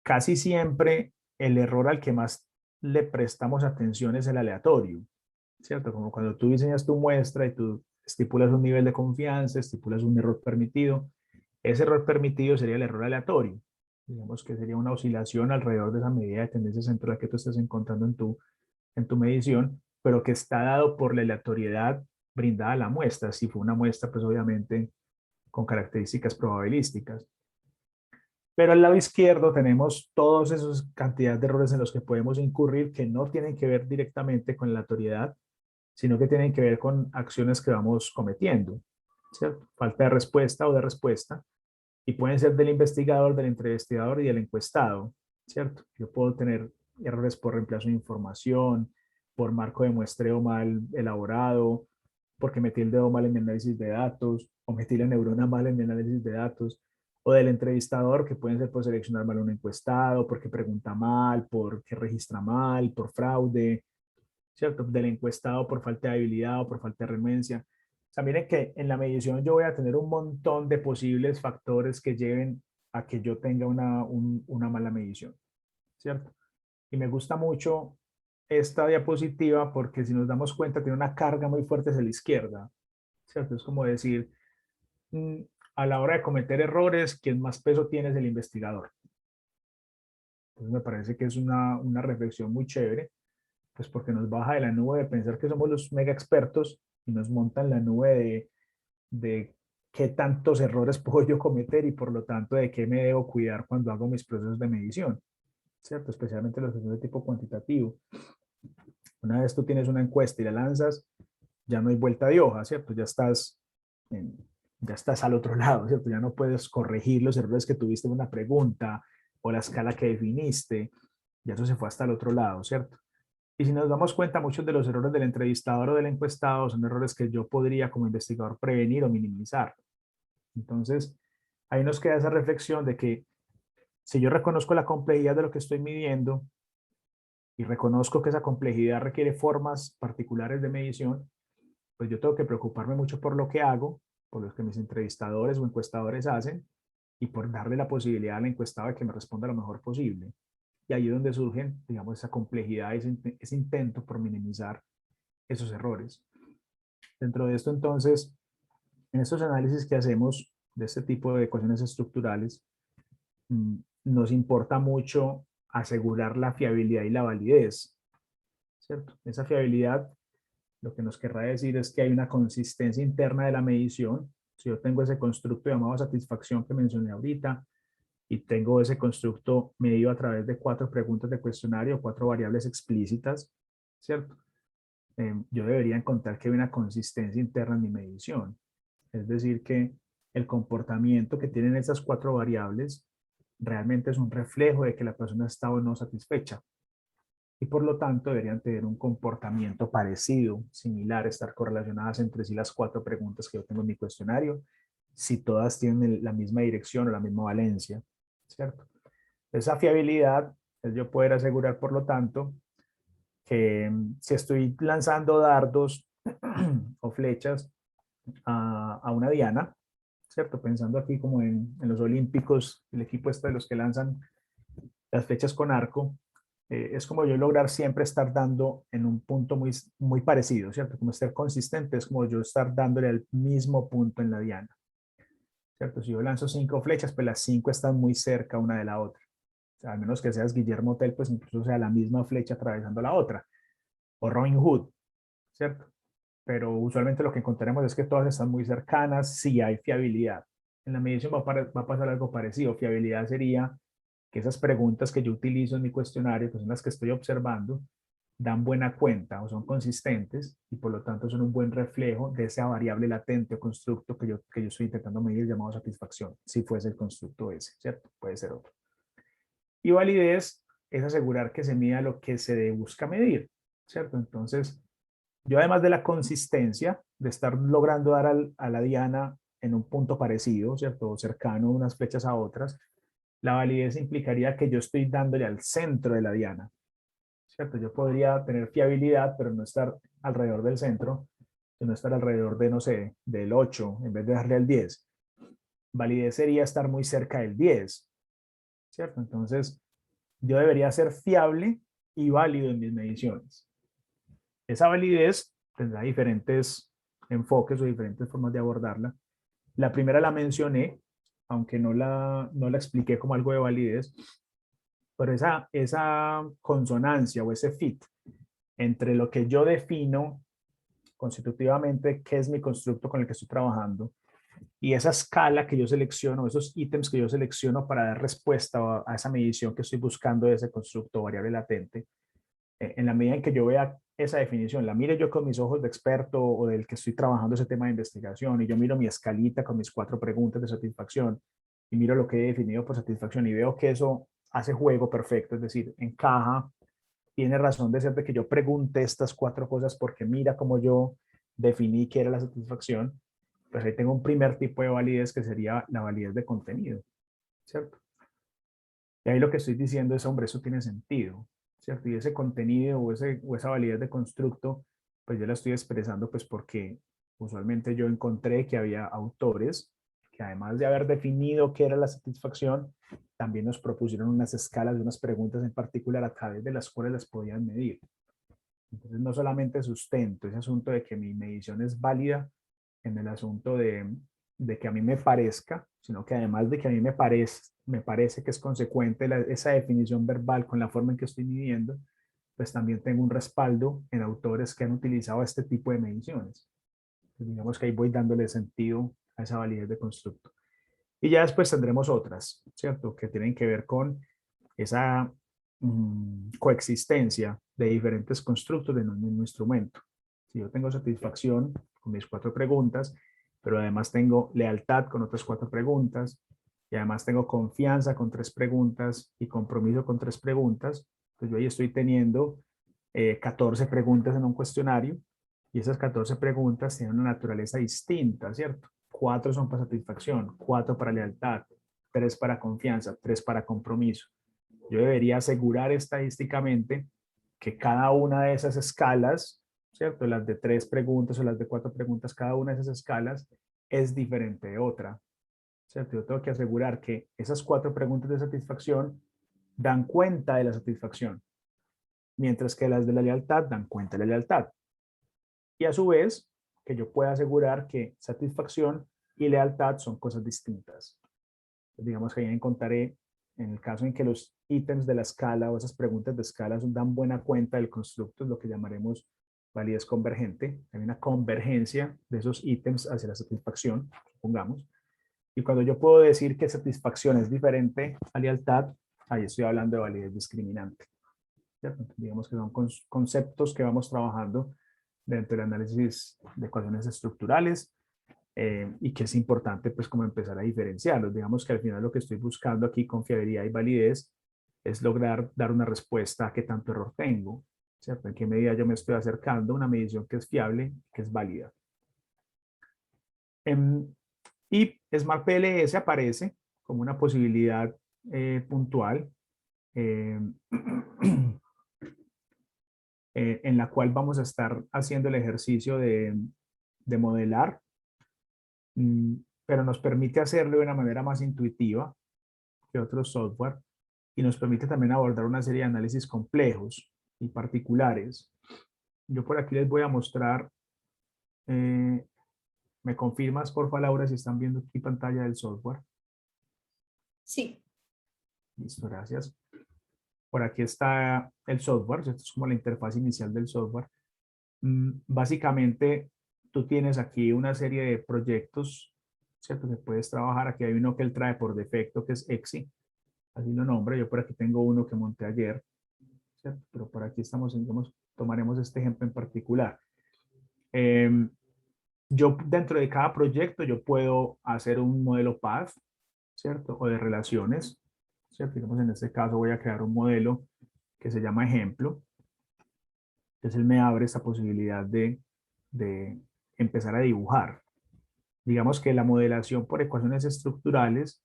casi siempre el error al que más le prestamos atención es el aleatorio, ¿cierto? Como cuando tú diseñas tu muestra y tú estipulas un nivel de confianza, estipulas un error permitido, ese error permitido sería el error aleatorio. Digamos que sería una oscilación alrededor de esa medida de tendencia central que tú estás encontrando en tu medición, pero que está dado por la aleatoriedad brindada a la muestra. Si fue una muestra, pues obviamente con características probabilísticas. Pero al lado izquierdo tenemos todas esas cantidades de errores en los que podemos incurrir que no tienen que ver directamente con la aleatoriedad, sino que tienen que ver con acciones que vamos cometiendo, ¿cierto? Falta de respuesta o de respuesta, y pueden ser del investigador, del entrevistador y del encuestado, ¿cierto? Yo puedo tener errores por reemplazo de información, por marco de muestreo mal elaborado, porque metí el dedo mal en mi análisis de datos, o metí la neurona mal en mi análisis de datos, o del entrevistador, que pueden ser por seleccionar mal un encuestado, porque pregunta mal, porque registra mal, por fraude, ¿cierto? Del encuestado por falta de habilidad o por falta de renuencia. O sea, miren que en la medición yo voy a tener un montón de posibles factores que lleven a que yo tenga una mala medición, ¿cierto? Y me gusta mucho esta diapositiva porque si nos damos cuenta tiene una carga muy fuerte hacia la izquierda, ¿cierto? Es como decir, a la hora de cometer errores, quien más peso tiene es el investigador. Entonces me parece que es una reflexión muy chévere, pues porque nos baja de la nube de pensar que somos los mega expertos y nos monta en la nube de qué tantos errores puedo yo cometer y por lo tanto de qué me debo cuidar cuando hago mis procesos de medición, ¿cierto? Especialmente los procesos de tipo cuantitativo. Una vez tú tienes una encuesta y la lanzas, ya no hay vuelta de hoja, ¿cierto? Ya estás al otro lado, ¿cierto? Ya no puedes corregir los errores que tuviste en una pregunta o la escala que definiste, ya eso se fue hasta el otro lado, ¿cierto? Y si nos damos cuenta, muchos de los errores del entrevistador o del encuestado son errores que yo podría como investigador prevenir o minimizar. Entonces, ahí nos queda esa reflexión de que si yo reconozco la complejidad de lo que estoy midiendo y reconozco que esa complejidad requiere formas particulares de medición, pues yo tengo que preocuparme mucho por lo que hago, por lo que mis entrevistadores o encuestadores hacen y por darle la posibilidad al encuestado de que me responda lo mejor posible. Y ahí es donde surgen, digamos, esa complejidad, ese intento por minimizar esos errores. Dentro de esto, entonces, en estos análisis que hacemos de este tipo de ecuaciones estructurales, nos importa mucho asegurar la fiabilidad y la validez, ¿cierto? Esa fiabilidad, lo que nos querrá decir es que hay una consistencia interna de la medición. Si yo tengo ese constructo llamado satisfacción que mencioné ahorita, y tengo ese constructo medido a través de 4 preguntas de cuestionario, 4 variables explícitas, ¿cierto? Yo debería encontrar que hay una consistencia interna en mi medición. Es decir, que el comportamiento que tienen esas 4 variables realmente es un reflejo de que la persona está o no satisfecha. Y por lo tanto deberían tener un comportamiento parecido, similar, estar correlacionadas entre sí las 4 preguntas que yo tengo en mi cuestionario, si todas tienen la misma dirección o la misma valencia, ¿cierto? Esa fiabilidad es yo poder asegurar, por lo tanto, que si estoy lanzando dardos o flechas a una diana, ¿cierto? Pensando aquí como en los olímpicos, el equipo este de los que lanzan las flechas con arco, es como yo lograr siempre estar dando en un punto muy parecido, ¿cierto? Como ser consistente, es como yo estar dándole al mismo punto en la diana, ¿cierto? Si yo lanzo 5 flechas, pues las 5 están muy cerca una de la otra. O sea, al menos que seas Guillermo Tell, pues incluso sea la misma flecha atravesando la otra. O Robin Hood, ¿cierto? Pero usualmente lo que encontraremos es que todas están muy cercanas si hay fiabilidad. En la medición va a pasar algo parecido. Fiabilidad sería que esas preguntas que yo utilizo en mi cuestionario, que son las que estoy observando, dan buena cuenta o son consistentes y por lo tanto son un buen reflejo de esa variable latente o constructo que yo estoy intentando medir llamado satisfacción, si fuese el constructo ese, ¿cierto? Puede ser otro. Y validez es asegurar que se mida lo que se busca medir, ¿cierto? Entonces, yo además de la consistencia, de estar logrando dar a la diana en un punto parecido, ¿cierto? O cercano unas flechas a otras, la validez implicaría que yo estoy dándole al centro de la diana, ¿cierto? Yo podría tener fiabilidad, pero no estar alrededor del centro, sino estar alrededor de, no sé, del 8 en vez de darle al 10. Validez sería estar muy cerca del 10, ¿cierto? Entonces, yo debería ser fiable y válido en mis mediciones. Esa validez tendrá diferentes enfoques o diferentes formas de abordarla. La primera la mencioné, aunque no la expliqué como algo de validez, pero esa consonancia o ese fit entre lo que yo defino constitutivamente, qué es mi constructo con el que estoy trabajando, y esa escala que yo selecciono, esos ítems que yo selecciono para dar respuesta a esa medición que estoy buscando de ese constructo variable latente, en la medida en que yo vea esa definición, la mire yo con mis ojos de experto o del que estoy trabajando ese tema de investigación, y yo miro mi escalita con mis 4 preguntas de satisfacción, y miro lo que he definido por satisfacción, y veo que eso hace juego perfecto, es decir, encaja, tiene razón de ser de que yo pregunte estas 4 cosas porque mira cómo yo definí qué era la satisfacción, pues ahí tengo un primer tipo de validez que sería la validez de contenido, ¿cierto? Y ahí lo que estoy diciendo es, hombre, eso tiene sentido, ¿cierto? Y ese contenido o esa validez de constructo, pues yo la estoy expresando pues porque usualmente yo encontré que había autores que además de haber definido qué era la satisfacción, también nos propusieron unas escalas de unas preguntas en particular a través de las cuales las podían medir. Entonces no solamente sustento ese asunto de que mi medición es válida en el asunto de que a mí me parezca, sino que además de que a mí me parece que es consecuente esa definición verbal con la forma en que estoy midiendo, pues también tengo un respaldo en autores que han utilizado este tipo de mediciones. Entonces, digamos que ahí voy dándole sentido a esa validez de constructo. Y ya después tendremos otras, ¿cierto? Que tienen que ver con esa coexistencia de diferentes constructos en un mismo instrumento. Si yo tengo satisfacción con mis 4 preguntas, pero además tengo lealtad con otras 4 preguntas, y además tengo confianza con 3 preguntas y compromiso con 3 preguntas, pues yo ahí estoy teniendo 14 preguntas en un cuestionario, y esas 14 preguntas tienen una naturaleza distinta, ¿cierto? 4 son para satisfacción, 4 para lealtad, 3 para confianza, 3 para compromiso. Yo debería asegurar estadísticamente que cada una de esas escalas, ¿cierto? Las de 3 preguntas o las de 4 preguntas, cada una de esas escalas es diferente de otra, ¿cierto? Yo tengo que asegurar que esas 4 preguntas de satisfacción dan cuenta de la satisfacción, mientras que las de la lealtad dan cuenta de la lealtad. Y a su vez, que yo pueda asegurar que satisfacción y lealtad son cosas distintas. Pues digamos que ahí encontraré, en el caso en que los ítems de la escala o esas preguntas de escala dan buena cuenta del constructo, es lo que llamaremos validez convergente. Hay una convergencia de esos ítems hacia la satisfacción, supongamos. Y cuando yo puedo decir que satisfacción es diferente a lealtad, ahí estoy hablando de validez discriminante. ¿Cierto? Digamos que son conceptos que vamos trabajando dentro del análisis de ecuaciones estructurales, y que es importante pues como empezar a diferenciarlos. Digamos que al final lo que estoy buscando aquí con fiabilidad y validez es lograr dar una respuesta a qué tanto error tengo, ¿cierto? En qué medida yo me estoy acercando a una medición que es fiable, que es válida. Y Smart PLS aparece como una posibilidad puntual en la cual vamos a estar haciendo el ejercicio de modelar pero nos permite hacerlo de una manera más intuitiva que otros software y nos permite también abordar una serie de análisis complejos y particulares. Yo por aquí les voy a mostrar, ¿me confirmas, por favor, Laura, si están viendo aquí pantalla del software? Sí. Listo, gracias. Por aquí está el software, esto es como la interfaz inicial del software. Básicamente, tú tienes aquí una serie de proyectos, ¿cierto? Que puedes trabajar. Aquí hay uno que él trae por defecto, que es EXI, así lo nombra. Yo por aquí tengo uno que monté ayer, ¿cierto? Pero por aquí tomaremos este ejemplo en particular. Yo dentro de cada proyecto, yo puedo hacer un modelo PATH, ¿cierto? O de relaciones, ¿cierto? Digamos, en este caso voy a crear un modelo que se llama ejemplo. Entonces él me abre esta posibilidad de empezar a dibujar. Digamos que la modelación por ecuaciones estructurales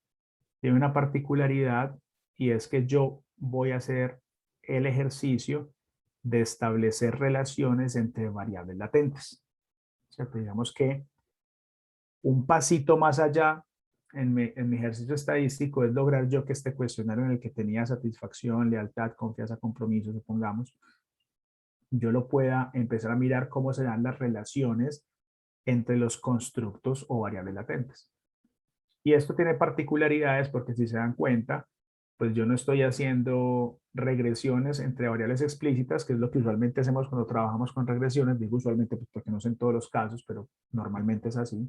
tiene una particularidad y es que yo voy a hacer el ejercicio de establecer relaciones entre variables latentes. ¿Cierto? Digamos que un pasito más allá en mi ejercicio estadístico es lograr yo que este cuestionario en el que tenía satisfacción, lealtad, confianza, compromiso, supongamos, yo lo pueda empezar a mirar cómo se dan las relaciones entre los constructos o variables latentes. Y esto tiene particularidades porque si se dan cuenta, pues yo no estoy haciendo regresiones entre variables explícitas, que es lo que usualmente hacemos cuando trabajamos con regresiones. Digo usualmente pues porque no sé en todos los casos, pero normalmente es así.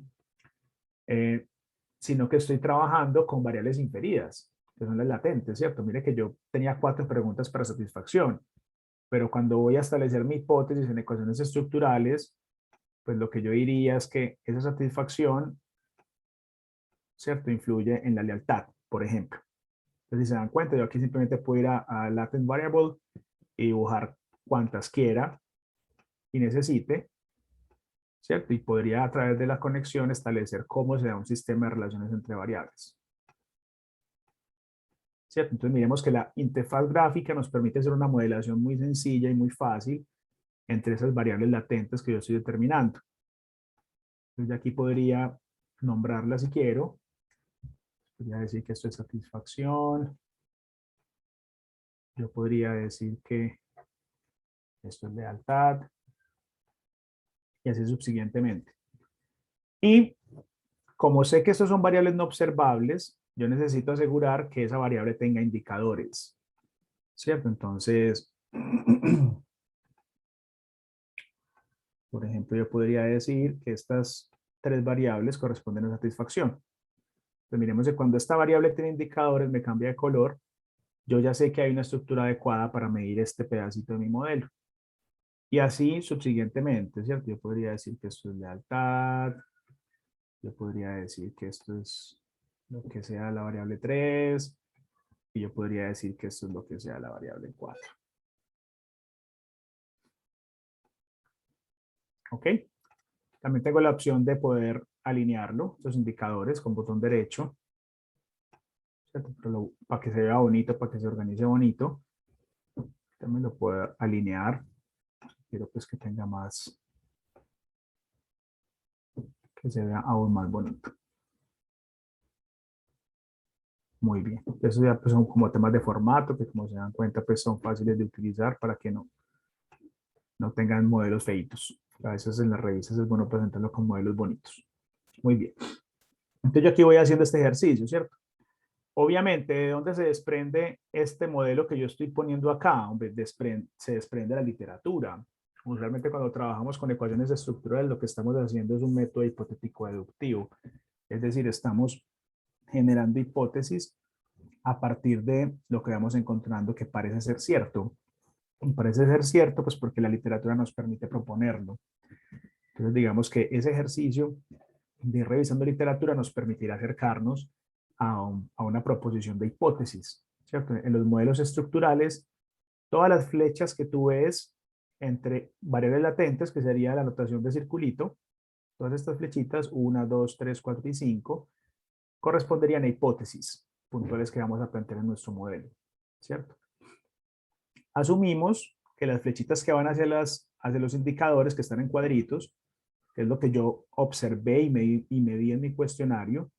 Sino que estoy trabajando con variables inferidas, que son las latentes, ¿cierto? Mire que yo tenía 4 preguntas para satisfacción, pero cuando voy a establecer mi hipótesis en ecuaciones estructurales, pues lo que yo diría es que esa satisfacción, ¿cierto?, influye en la lealtad, por ejemplo. Entonces, si se dan cuenta, yo aquí simplemente puedo ir a latent variable y dibujar cuantas quiera y necesite, ¿cierto? Y podría a través de la conexión establecer cómo se da un sistema de relaciones entre variables. ¿Cierto? Entonces miremos que la interfaz gráfica nos permite hacer una modelación muy sencilla y muy fácil entre esas variables latentes que yo estoy determinando. Entonces aquí podría nombrarla si quiero. Podría decir que esto es satisfacción. Yo podría decir que esto es lealtad. Y así subsiguientemente. Y como sé que estos son variables no observables, yo necesito asegurar que esa variable tenga indicadores. ¿Cierto? Entonces, por ejemplo, yo podría decir que estas 3 variables corresponden a satisfacción. Entonces, miremos que cuando esta variable tiene indicadores, me cambia de color, yo ya sé que hay una estructura adecuada para medir este pedacito de mi modelo. Y así subsiguientemente, ¿cierto? Yo podría decir que esto es lealtad, yo podría decir que esto es lo que sea la variable 3, y yo podría decir que esto es lo que sea la variable 4. ¿Ok? También tengo la opción de poder alinearlo, los indicadores, con botón derecho, ¿cierto? Para que se vea bonito, para que se organice bonito. También lo puedo alinear. Quiero pues que tenga más, que se vea aún más bonito. Muy bien. Eso ya pues son como temas de formato que como se dan cuenta pues son fáciles de utilizar para que no tengan modelos feitos. A veces en las revistas es bueno presentarlo con modelos bonitos. Muy bien. Entonces yo aquí voy haciendo este ejercicio, ¿cierto? Obviamente, ¿de dónde se desprende este modelo que yo estoy poniendo acá? Hombre, se desprende la literatura. Usualmente cuando trabajamos con ecuaciones estructurales, lo que estamos haciendo es un método hipotético deductivo. Es decir, estamos generando hipótesis a partir de lo que vamos encontrando que parece ser cierto. Y parece ser cierto, pues porque la literatura nos permite proponerlo. Entonces, digamos que ese ejercicio de ir revisando literatura nos permitirá acercarnos a una proposición de hipótesis, ¿cierto? En los modelos estructurales, todas las flechas que tú ves entre variables latentes, que sería la notación de circulito, todas estas flechitas, 1, 2, 3, 4 y 5, corresponderían a hipótesis puntuales que vamos a plantear en nuestro modelo, ¿cierto? Asumimos que las flechitas que van hacia los indicadores que están en cuadritos que es lo que yo observé y medí en mi cuestionario,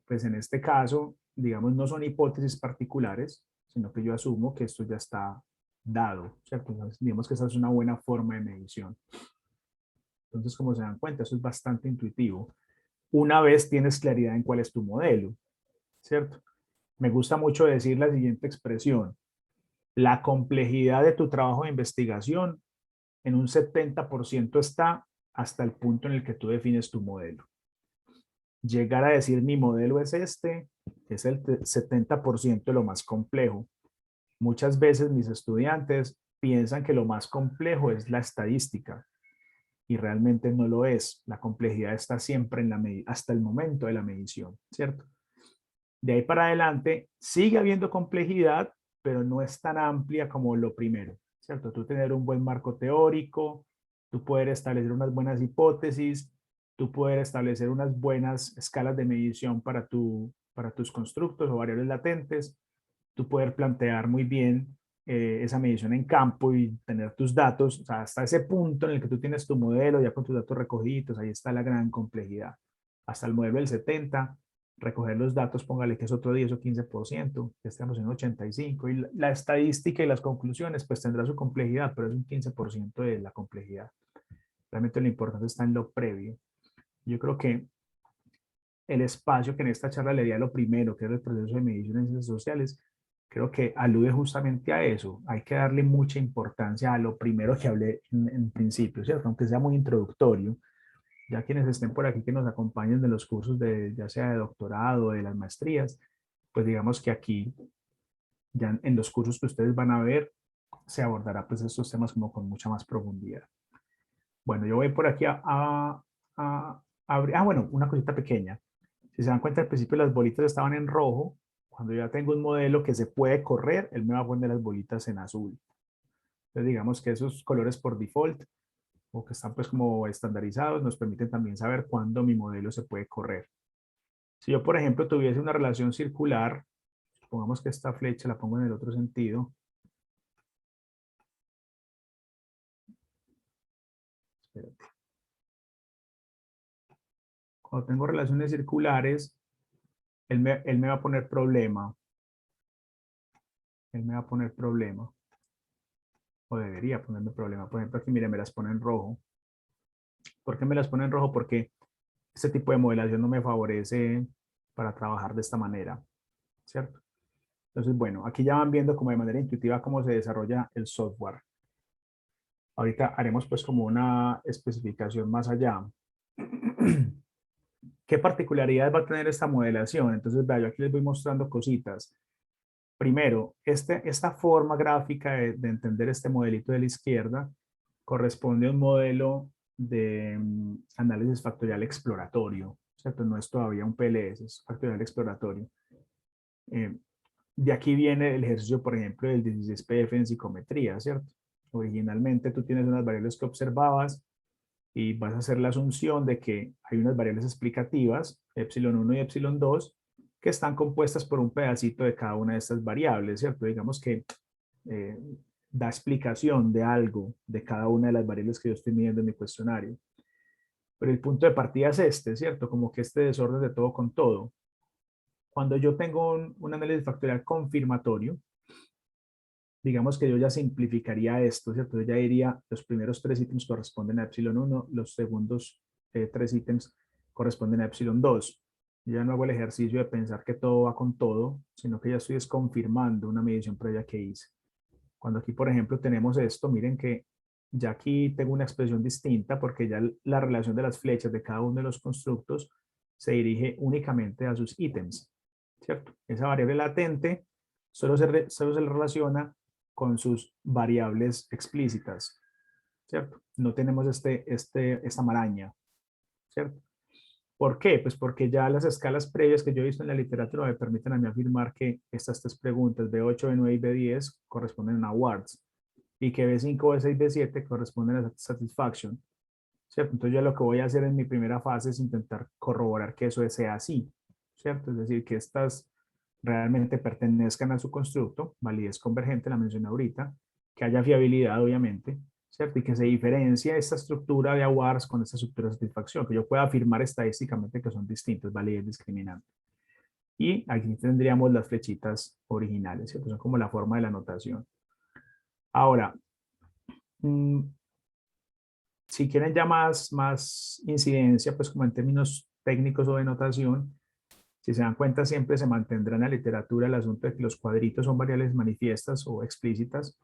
pues en este caso, digamos, no son hipótesis particulares, sino que yo asumo que esto ya está dado, ¿cierto? Entonces, digamos que esa es una buena forma de medición. Entonces, como se dan cuenta, eso es bastante intuitivo. Una vez tienes claridad en cuál es tu modelo, ¿cierto? Me gusta mucho decir la siguiente expresión. La complejidad de tu trabajo de investigación en un 70% está hasta el punto en el que tú defines tu modelo. Llegar a decir mi modelo es este, es el 70% de lo más complejo. Muchas veces mis estudiantes piensan que lo más complejo es la estadística y realmente no lo es. La complejidad está siempre en hasta el momento de la medición, ¿cierto? De ahí para adelante sigue habiendo complejidad, pero no es tan amplia como lo primero, ¿cierto? Tú tener un buen marco teórico, tú poder establecer unas buenas hipótesis, tú poder establecer unas buenas escalas de medición para tus constructos o variables latentes, tú poder plantear muy bien esa medición en campo y tener tus datos, o sea, hasta ese punto en el que tú tienes tu modelo ya con tus datos recogidos, ahí está la gran complejidad. Hasta el modelo del 70, recoger los datos, póngale que es otro 10 o 15%, que estamos en 85%, y la estadística y las conclusiones pues tendrá su complejidad, pero es un 15% de la complejidad. Realmente lo importante está en lo previo. Yo creo que el espacio que en esta charla le di a lo primero, que es el proceso de medición en ciencias sociales, creo que alude justamente a eso. Hay que darle mucha importancia a lo primero que hablé en principio, ¿cierto? Aunque sea muy introductorio. Ya quienes estén por aquí que nos acompañen de los cursos de, ya sea de doctorado o de las maestrías, pues digamos que aquí, ya en los cursos que ustedes van a ver, se abordará pues estos temas como con mucha más profundidad. Bueno, yo voy por aquí a abrir, bueno, una cosita pequeña. Si se dan cuenta, al principio las bolitas estaban en rojo. Cuando ya tengo un modelo que se puede correr, él me va a poner las bolitas en azul. Entonces digamos que esos colores por default o que están pues como estandarizados nos permiten también saber cuándo mi modelo se puede correr. Si yo, por ejemplo, tuviese una relación circular, supongamos que esta flecha la pongo en el otro sentido. Espérate. Cuando tengo relaciones circulares, él me va a poner problema. Él me va a poner problema. O debería ponerme problema. Por ejemplo, aquí, mire, me las pone en rojo. ¿Por qué me las pone en rojo? Porque este tipo de modelación no me favorece para trabajar de esta manera, ¿cierto? Entonces, bueno, aquí ya van viendo como de manera intuitiva cómo se desarrolla el software. Ahorita haremos pues como una especificación más allá. ¿Qué particularidades va a tener esta modelación? Entonces, vea, yo aquí les voy mostrando cositas. Primero, esta forma gráfica de entender este modelito de la izquierda corresponde a un modelo de análisis factorial exploratorio, ¿cierto? No es todavía un PLS, es factorial exploratorio. De aquí viene el ejercicio, por ejemplo, del 16PF en psicometría, ¿cierto? Originalmente tú tienes unas variables que observabas y vas a hacer la asunción de que hay unas variables explicativas, epsilon 1 y epsilon 2, que están compuestas por un pedacito de cada una de estas variables, ¿cierto? Digamos que da explicación de algo de cada una de las variables que yo estoy midiendo en mi cuestionario. Pero el punto de partida es este, ¿cierto? Como que este desorden de todo con todo. Cuando yo tengo un análisis factorial confirmatorio, digamos que yo ya simplificaría esto, ¿cierto? Yo ya diría, los primeros 3 ítems corresponden a epsilon 1, los segundos 3 ítems corresponden a epsilon 2. Yo ya no hago el ejercicio de pensar que todo va con todo, sino que ya estoy desconfirmando una medición previa que hice. Cuando aquí, por ejemplo, tenemos esto, miren que ya aquí tengo una expresión distinta porque ya la relación de las flechas de cada uno de los constructos se dirige únicamente a sus ítems, ¿cierto? Esa variable latente solo se relaciona con sus variables explícitas, ¿cierto? No tenemos esta maraña, ¿cierto? ¿Por qué? Pues porque ya las escalas previas que yo he visto en la literatura me permiten a mí afirmar que estas 3 preguntas, B8, B9 y B10, corresponden a awards y que B5, B6, B7 corresponden a satisfaction, ¿cierto? Entonces yo lo que voy a hacer en mi primera fase es intentar corroborar que eso sea así, ¿cierto? Es decir, que estas realmente pertenezcan a su constructo, validez convergente, la mencioné ahorita, que haya fiabilidad, obviamente, ¿cierto? Y que se diferencia esta estructura de awards con esta estructura de satisfacción, que yo pueda afirmar estadísticamente que son distintos, validez discriminante. Y aquí tendríamos las flechitas originales, ¿cierto? Son como la forma de la notación. Ahora, si quieren ya más incidencia, pues como en términos técnicos o de notación, si se dan cuenta siempre se mantendrá en la literatura el asunto de que los cuadritos son variables manifiestas o explícitas,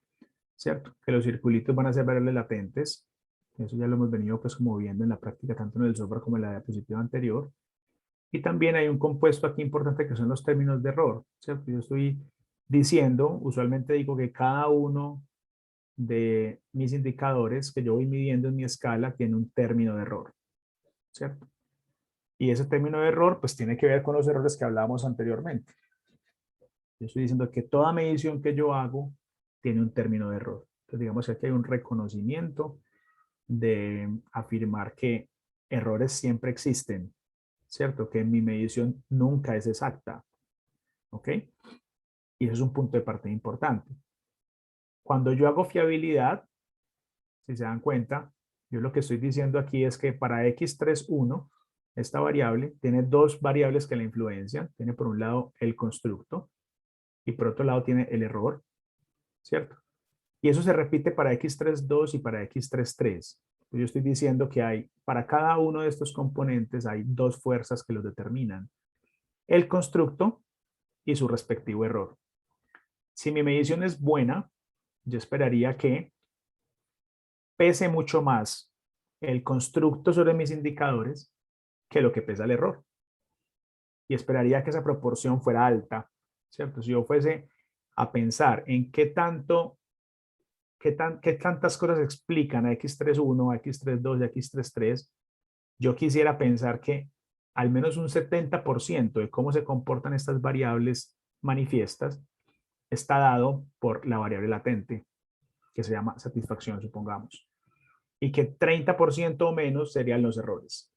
¿cierto? Que los circulitos van a ser variables latentes. Eso ya lo hemos venido pues como viendo en la práctica, tanto en el software como en la diapositiva anterior. Y también hay un compuesto aquí importante que son los términos de error, ¿cierto? Yo estoy diciendo, usualmente digo que cada uno de mis indicadores que yo voy midiendo en mi escala tiene un término de error, ¿cierto? Y ese término de error pues tiene que ver con los errores que hablábamos anteriormente. Yo estoy diciendo que toda medición que yo hago tiene un término de error. Entonces digamos que aquí hay un reconocimiento de afirmar que errores siempre existen, ¿cierto? Que mi medición nunca es exacta, ¿ok? Y eso es un punto de partida importante. Cuando yo hago fiabilidad, si se dan cuenta, yo lo que estoy diciendo aquí es que para x31, esta variable tiene dos variables que la influencian. Tiene por un lado el constructo y por otro lado tiene el error, ¿cierto? Y eso se repite para x32 y para x33. Yo estoy diciendo que hay, para cada uno de estos componentes hay dos fuerzas que los determinan. El constructo y su respectivo error. Si mi medición es buena, yo esperaría que pese mucho más el constructo sobre mis indicadores que lo que pesa el error. Y esperaría que esa proporción fuera alta, ¿cierto? Si yo fuese a pensar en qué tantas cosas explican a x31, a x32 y a x33, yo quisiera pensar que al menos un 70% de cómo se comportan estas variables manifiestas está dado por la variable latente, que se llama satisfacción, supongamos. Y que 30% o menos serían los errores.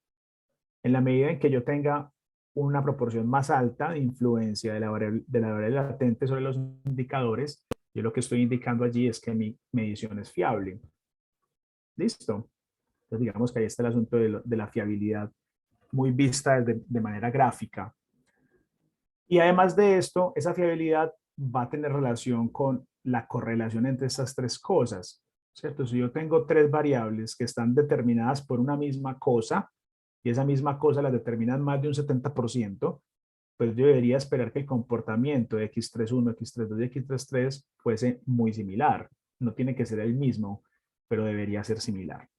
En la medida en que yo tenga una proporción más alta de influencia de la variable latente sobre los indicadores, yo lo que estoy indicando allí es que mi medición es fiable. ¿Listo? Entonces digamos que ahí está el asunto de la fiabilidad muy vista de manera gráfica. Y además de esto, esa fiabilidad va a tener relación con la correlación entre estas tres cosas, ¿cierto? Si yo tengo tres variables que están determinadas por una misma cosa, y esa misma cosa la determinan más de un 70%, pues yo debería esperar que el comportamiento de x31, x32 y x33 fuese muy similar. No tiene que ser el mismo, pero debería ser similar.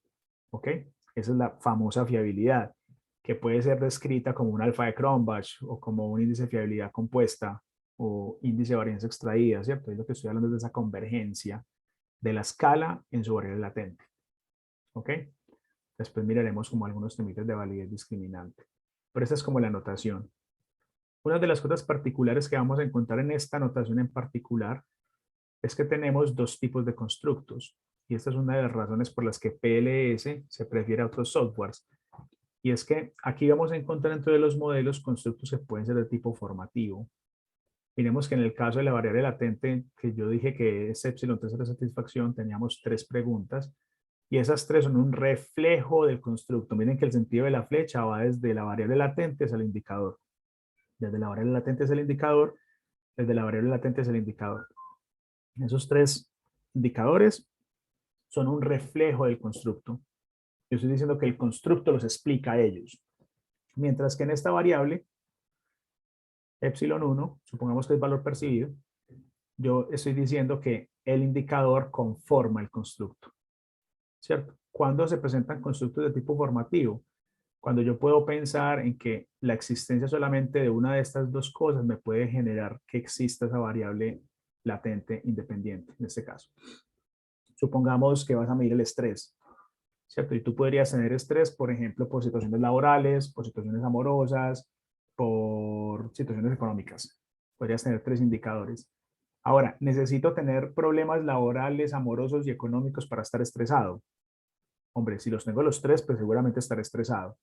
¿Ok? Esa es la famosa fiabilidad, que puede ser descrita como un alfa de Cronbach o como un índice de fiabilidad compuesta o índice de varianza extraída, ¿cierto? Y lo que estoy hablando es de esa convergencia de la escala en su variable latente. ¿Ok? Después miraremos como algunos temitas de validez discriminante. Pero esta es como la notación. Una de las cosas particulares que vamos a encontrar en esta notación en particular es que tenemos dos tipos de constructos. Y esta es una de las razones por las que PLS se prefiere a otros softwares. Y es que aquí vamos a encontrar dentro de los modelos constructos que pueden ser de tipo formativo. Miremos que en el caso de la variable latente, que yo dije que es epsilon test de satisfacción, teníamos tres preguntas. Y esas tres son un reflejo del constructo. Miren que el sentido de la flecha va desde la variable latente hacia el indicador. Desde la variable latente hacia el indicador, desde la variable latente hacia el indicador. Esos tres indicadores son un reflejo del constructo. Yo estoy diciendo que el constructo los explica a ellos. Mientras que en esta variable, epsilon 1, supongamos que es valor percibido, yo estoy diciendo que el indicador conforma el constructo. ¿Cierto? ¿Cuándo se presentan constructos de tipo formativo? Cuando yo puedo pensar en que la existencia solamente de una de estas dos cosas me puede generar que exista esa variable latente independiente, en este caso. Supongamos que vas a medir el estrés, ¿cierto? Y tú podrías tener estrés, por ejemplo, por situaciones laborales, por situaciones amorosas, por situaciones económicas. Podrías tener tres indicadores. Ahora, necesito tener problemas laborales, amorosos y económicos para estar estresado. Hombre, si los tengo los tres, pues seguramente estaré estresado.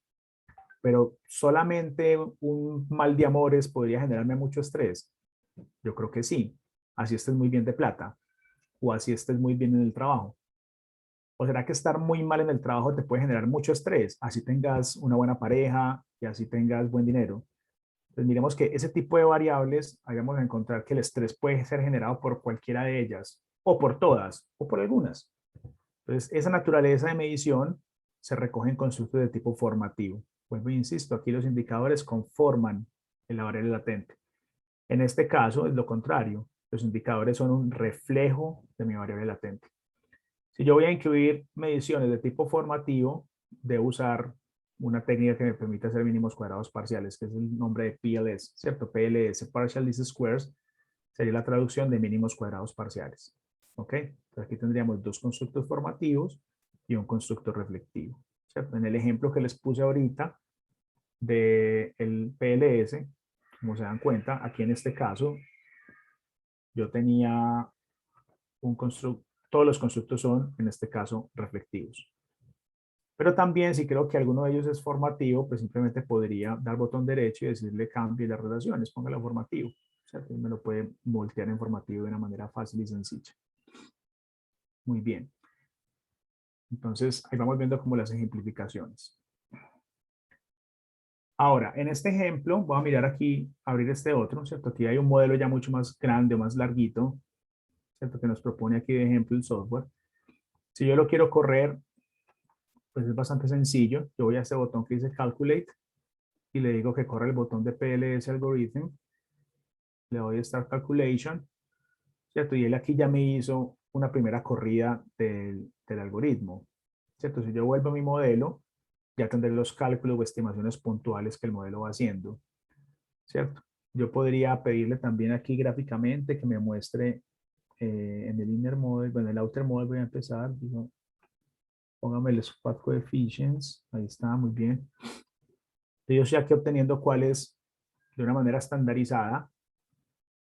Pero solamente un mal de amores podría generarme mucho estrés. Yo creo que sí. Así estés muy bien de plata o así estés muy bien en el trabajo. ¿O será que estar muy mal en el trabajo te puede generar mucho estrés? Así tengas una buena pareja y así tengas buen dinero. Entonces miremos que ese tipo de variables, ahí vamos a encontrar que el estrés puede ser generado por cualquiera de ellas, o por todas, o por algunas. Entonces, esa naturaleza de medición se recoge en constructos de tipo formativo. Vuelvo e insisto, aquí los indicadores conforman la variable latente. En este caso es lo contrario. Los indicadores son un reflejo de mi variable latente. Si yo voy a incluir mediciones de tipo formativo, debo usar una técnica que me permite hacer mínimos cuadrados parciales, que es el nombre de PLS, ¿cierto? PLS, Partial Least Squares, sería la traducción de mínimos cuadrados parciales. ¿Ok? Entonces aquí tendríamos dos constructos formativos y un constructo reflectivo. ¿Cierto? En el ejemplo que les puse ahorita del PLS, como se dan cuenta, aquí en este caso, yo tenía un constructo, todos los constructos son, en este caso, reflectivos. Pero también, si creo que alguno de ellos es formativo, pues simplemente podría dar botón derecho y decirle cambie las relaciones, póngalo formativo. O sea, que me lo puede voltear en formativo de una manera fácil y sencilla. Muy bien. Entonces, ahí vamos viendo como las ejemplificaciones. Ahora, en este ejemplo, voy a mirar aquí, abrir este otro, ¿cierto? Aquí hay un modelo ya mucho más grande o más larguito, ¿cierto? Que nos propone aquí de ejemplo el software. Si yo lo quiero correr, pues es bastante sencillo. Yo voy a este botón que dice Calculate y le digo que corre el botón de PLS Algorithm. Le doy Start Calculation, ¿cierto? Y él aquí ya me hizo una primera corrida del algoritmo, ¿cierto? Si yo vuelvo a mi modelo, ya tendré los cálculos o estimaciones puntuales que el modelo va haciendo, ¿cierto? Yo podría pedirle también aquí gráficamente que me muestre en el inner model, bueno, el outer model voy a empezar, digo, póngame los path coefficients, ahí está, muy bien. Yo estoy aquí obteniendo cuáles, de una manera estandarizada,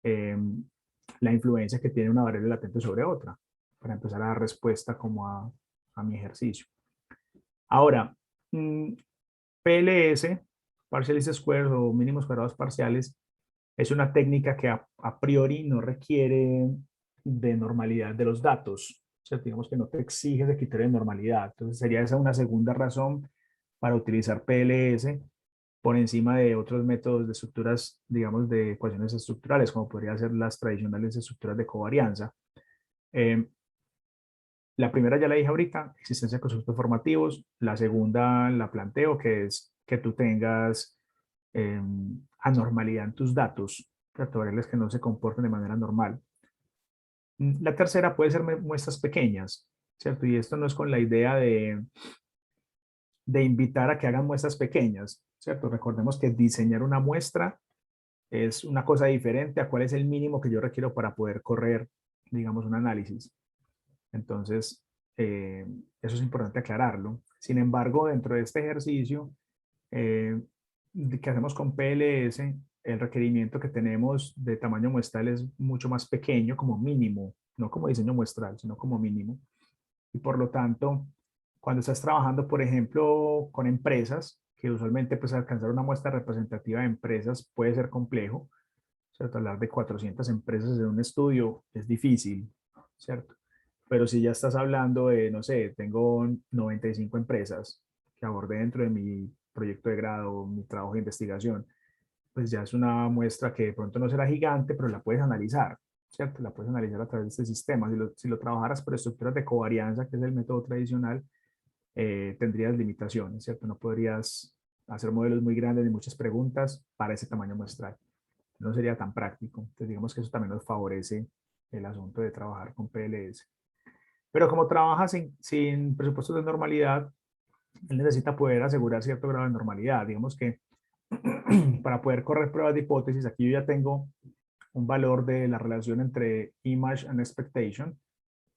la influencia que tiene una variable latente sobre otra, para empezar a dar respuesta como a mi ejercicio. Ahora, PLS, Partial Least Squares o mínimos cuadrados parciales, es una técnica que a priori no requiere de normalidad de los datos. O sea, digamos que no te exige ese criterio de normalidad. Entonces sería esa una segunda razón para utilizar PLS por encima de otros métodos de estructuras, digamos, de ecuaciones estructurales, como podría ser las tradicionales estructuras de covarianza. La primera ya la dije ahorita, existencia de conceptos formativos. La segunda la planteo, que es que tú tengas anormalidad en tus datos, variables que no se comporten de manera normal. La tercera puede ser muestras pequeñas, ¿cierto? Y esto no es con la idea de invitar a que hagan muestras pequeñas, ¿cierto? Recordemos que diseñar una muestra es una cosa diferente a cuál es el mínimo que yo requiero para poder correr, digamos, un análisis. Entonces, eso es importante aclararlo. Sin embargo, dentro de este ejercicio que hacemos con PLS, el requerimiento que tenemos de tamaño muestral es mucho más pequeño como mínimo, no como diseño muestral, sino como mínimo. Y por lo tanto, cuando estás trabajando, por ejemplo, con empresas, que usualmente pues alcanzar una muestra representativa de empresas puede ser complejo, ¿cierto? Hablar de 400 empresas en un estudio es difícil, ¿cierto? Pero si ya estás hablando de, no sé, tengo 95 empresas que abordé dentro de mi proyecto de grado, mi trabajo de investigación, pues ya es una muestra que de pronto no será gigante, pero la puedes analizar, ¿cierto? La puedes analizar a través de este sistema. Si lo trabajaras por estructuras de covarianza, que es el método tradicional, tendrías limitaciones, ¿cierto? No podrías hacer modelos muy grandes ni muchas preguntas para ese tamaño muestral. No sería tan práctico. Entonces, digamos que eso también nos favorece el asunto de trabajar con PLS. Pero como trabaja sin presupuestos de normalidad, él necesita poder asegurar cierto grado de normalidad. Digamos que para poder correr pruebas de hipótesis, aquí yo ya tengo un valor de la relación entre image and expectation,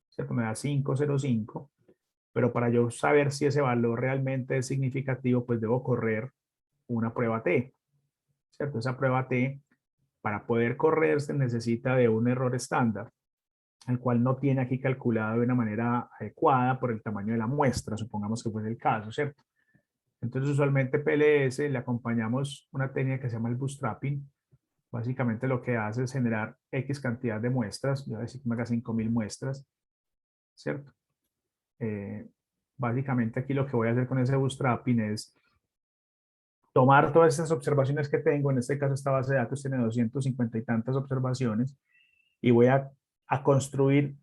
¿cierto? Me da 5,05, pero para yo saber si ese valor realmente es significativo, pues debo correr una prueba T, ¿cierto? Esa prueba T, para poder correr, se necesita de un error estándar, el cual no tiene aquí calculado de una manera adecuada por el tamaño de la muestra, supongamos que fuese el caso, ¿cierto? Entonces, usualmente PLS le acompañamos una técnica que se llama el bootstrapping. Básicamente lo que hace es generar X cantidad de muestras, yo voy a decir que me haga 5.000 muestras, ¿cierto? Básicamente aquí lo que voy a hacer con ese bootstrapping es tomar todas estas observaciones que tengo, en este caso esta base de datos tiene 250 y tantas observaciones, y voy a construir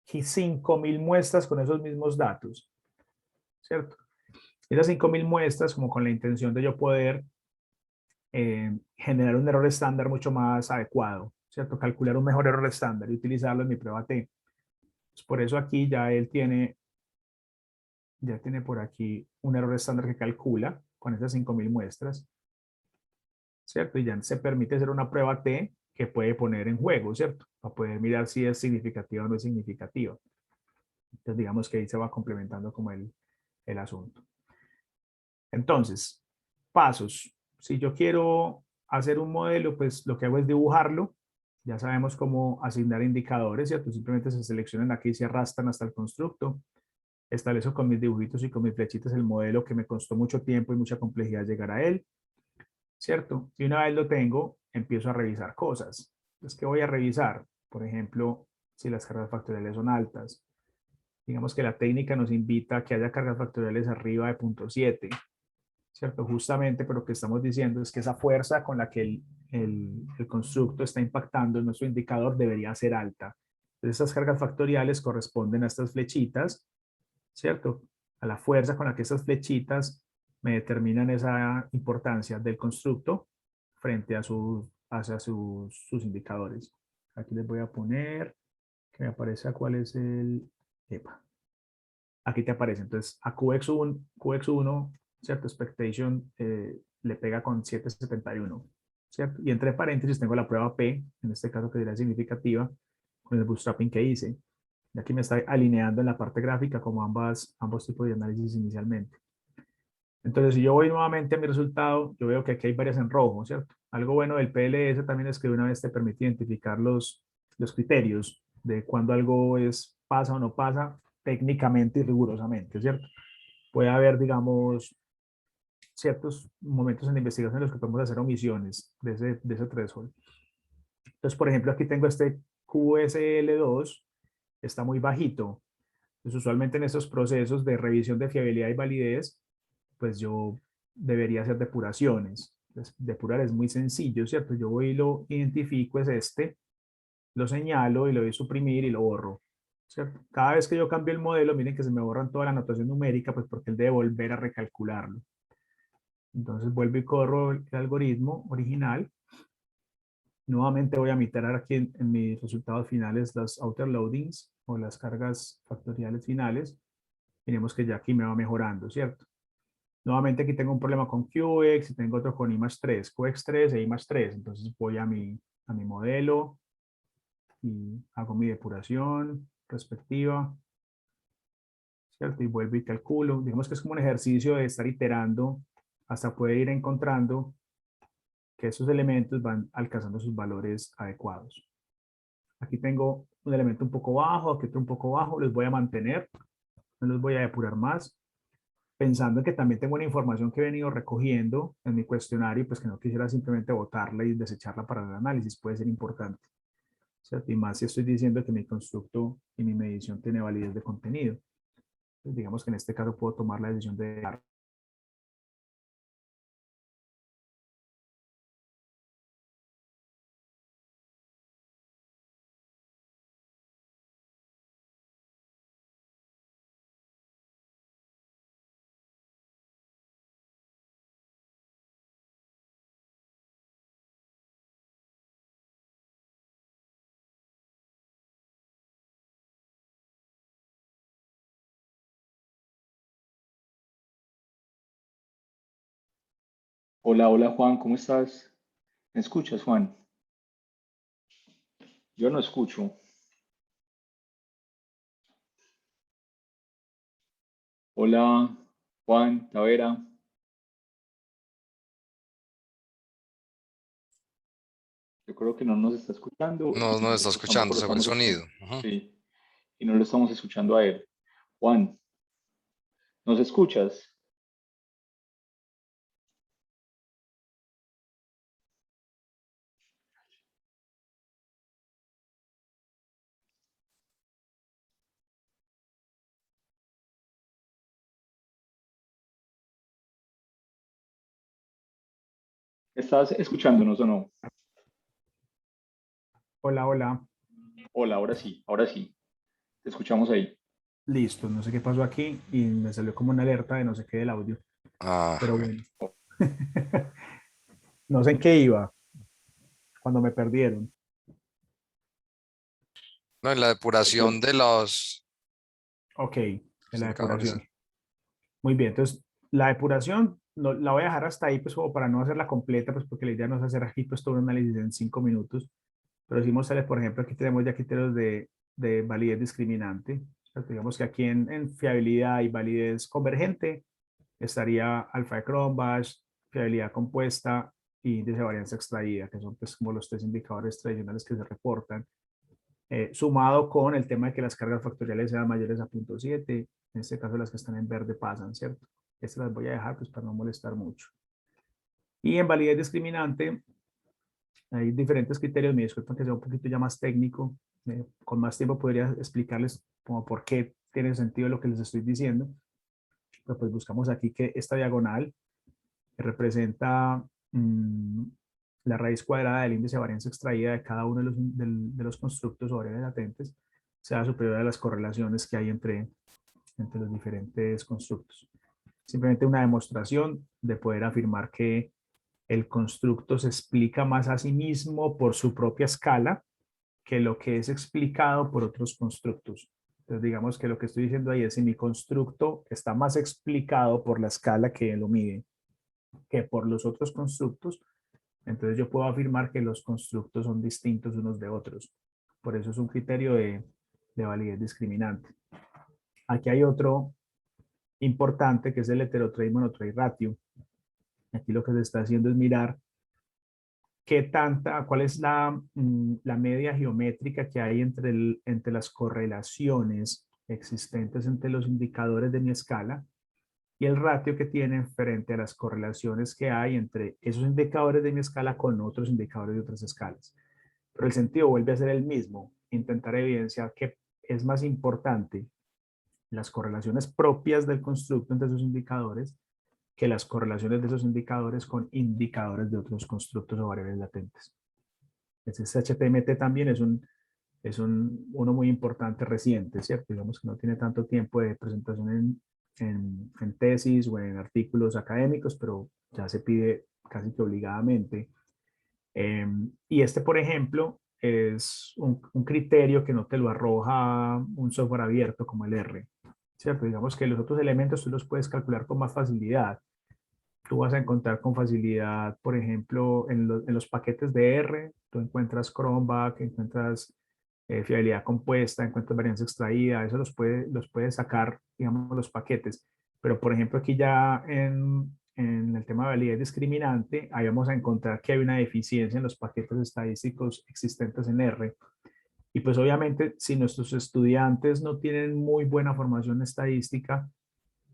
5.000 muestras con esos mismos datos, ¿cierto? Esas 5.000 muestras como con la intención de yo poder generar un error estándar mucho más adecuado, ¿cierto? Calcular un mejor error estándar y utilizarlo en mi prueba T. Pues por eso aquí ya él ya tiene por aquí un error estándar que calcula con esas 5.000 muestras, ¿cierto? Y ya se permite hacer una prueba T que puede poner en juego, ¿cierto? Para poder mirar si es significativa o no es significativa. Entonces digamos que ahí se va complementando como el asunto. Entonces, pasos. Si yo quiero hacer un modelo, pues lo que hago es dibujarlo. Ya sabemos cómo asignar indicadores, ¿cierto? Simplemente se seleccionan aquí y se arrastran hasta el constructo. Establezco con mis dibujitos y con mis flechitas el modelo que me costó mucho tiempo y mucha complejidad llegar a él, ¿cierto? Y una vez lo tengo, empiezo a revisar cosas. Entonces, ¿qué voy a revisar? Por ejemplo, si las cargas factoriales son altas. Digamos que la técnica nos invita a que haya cargas factoriales arriba de 0.7, ¿cierto? Justamente, pero lo que estamos diciendo es que esa fuerza con la que el constructo está impactando en nuestro indicador debería ser alta. Entonces, esas cargas factoriales corresponden a estas flechitas, ¿cierto? A la fuerza con la que estas flechitas me determinan esa importancia del constructo frente a hacia sus indicadores. Aquí les voy a poner que me aparece cuál es el... Epa. Aquí te aparece. Entonces, a QX1, ¿cierto? Expectation le pega con 771, ¿cierto? Y entre paréntesis tengo la prueba P, en este caso que sería significativa, con el bootstrapping que hice. Y aquí me está alineando en la parte gráfica como ambos tipos de análisis inicialmente. Entonces, si yo voy nuevamente a mi resultado, yo veo que aquí hay varias en rojo, ¿cierto? Algo bueno del PLS también es que de una vez te permite identificar los criterios de cuando algo pasa o no pasa técnicamente y rigurosamente, ¿cierto? Puede haber, digamos, ciertos momentos en la investigación en los que podemos hacer omisiones de ese threshold. Entonces, por ejemplo, aquí tengo este QSL2, está muy bajito. Entonces, usualmente en estos procesos de revisión de fiabilidad y validez, pues yo debería hacer depuraciones. Entonces, depurar es muy sencillo, ¿cierto? Yo voy y lo identifico, es este, lo señalo y lo doy a suprimir y lo borro, ¿cierto? Cada vez que yo cambio el modelo, miren que se me borran toda la notación numérica, pues porque él debe volver a recalcularlo. Entonces vuelvo y corro el algoritmo original. Nuevamente voy a mitigar aquí en mis resultados finales las outer loadings o las cargas factoriales finales. Miremos que ya aquí me va mejorando, ¿cierto? Nuevamente aquí tengo un problema con QX y tengo otro con I+3, QX3 e I+3. Entonces voy a mi modelo y hago mi depuración respectiva, ¿cierto? Y vuelvo y calculo. Digamos que es como un ejercicio de estar iterando hasta poder ir encontrando que esos elementos van alcanzando sus valores adecuados. Aquí tengo un elemento un poco bajo, aquí otro un poco bajo, los voy a mantener, no los voy a depurar más, pensando en que también tengo una información que he venido recogiendo en mi cuestionario, pues que no quisiera simplemente botarla y desecharla para el análisis, puede ser importante, ¿cierto? Y más si estoy diciendo que mi constructo y mi medición tiene validez de contenido. Pues digamos que en este caso puedo tomar la decisión de Hola, hola Juan, ¿cómo estás? ¿Me escuchas, Juan? Yo no escucho. Hola, Juan, Tavera. Yo creo que no nos está escuchando No y nos está nosotros tampoco escuchando, lo se fue el estamos sonido. escuchando. Ujú. Sí, y no lo estamos escuchando a él. Juan, ¿nos escuchas? ¿Estás escuchándonos o no? Hola, hola. Hola, ahora sí, te escuchamos ahí. Listo, no sé qué pasó aquí y me salió como una alerta de no sé qué del audio, Ah, pero bueno. No sé en qué iba cuando me perdieron. no, en la depuración de los Ok, en la indicadores. depuración. Muy bien, entonces la depuración no, la voy a dejar hasta ahí, pues como para no hacerla completa, pues porque la idea no es hacer aquí pues todo un análisis en 5 minutos, pero sí mostrarles, por ejemplo, aquí tenemos ya criterios de validez discriminante. O sea, digamos que aquí en fiabilidad y validez convergente estaría alfa de Cronbach, fiabilidad compuesta y índice de varianza extraída, que son pues como los tres indicadores tradicionales que se reportan, sumado con el tema de que las cargas factoriales sean mayores a 0.7, en este caso las que están en verde pasan, ¿cierto? Estas las voy a dejar pues para no molestar mucho. Y en validez discriminante hay diferentes criterios, me disculpan que sea un poquito ya más técnico, con más tiempo podría explicarles como por qué tiene sentido lo que les estoy diciendo, pero pues buscamos aquí que esta diagonal que representa la raíz cuadrada del índice de varianza extraída de cada uno de los constructos o variables latentes sea superior a las correlaciones que hay entre los diferentes constructos. Simplemente una demostración de poder afirmar que el constructo se explica más a sí mismo por su propia escala que lo que es explicado por otros constructos. Entonces, digamos que lo que estoy diciendo ahí es si mi constructo está más explicado por la escala que lo mide que por los otros constructos, entonces yo puedo afirmar que los constructos son distintos unos de otros. Por eso es un criterio de validez discriminante. Aquí hay otro importante que es el heterotrade monotrade ratio. Aquí lo que se está haciendo es mirar cuál es la media geométrica que hay entre las correlaciones existentes entre los indicadores de mi escala y el ratio que tienen frente a las correlaciones que hay entre esos indicadores de mi escala con otros indicadores de otras escalas. Pero el sentido vuelve a ser el mismo, intentar evidenciar que es más importante las correlaciones propias del constructo entre esos indicadores que las correlaciones de esos indicadores con indicadores de otros constructos o variables latentes. Este HTMT también uno muy importante reciente, ¿cierto? Digamos que no tiene tanto tiempo de presentación en tesis o en artículos académicos, pero ya se pide casi que obligadamente. Y este, por ejemplo, es un criterio que no te lo arroja un software abierto como el R, ¿cierto? Digamos que los otros elementos tú los puedes calcular con más facilidad. Tú vas a encontrar con facilidad, por ejemplo, en los paquetes de R, tú encuentras Cronbach, encuentras fiabilidad compuesta, encuentras varianza extraída, eso los puedes sacar, digamos, los paquetes. Pero, por ejemplo, aquí ya en el tema de validez discriminante, ahí vamos a encontrar que hay una deficiencia en los paquetes estadísticos existentes en R. Y pues obviamente, si nuestros estudiantes no tienen muy buena formación estadística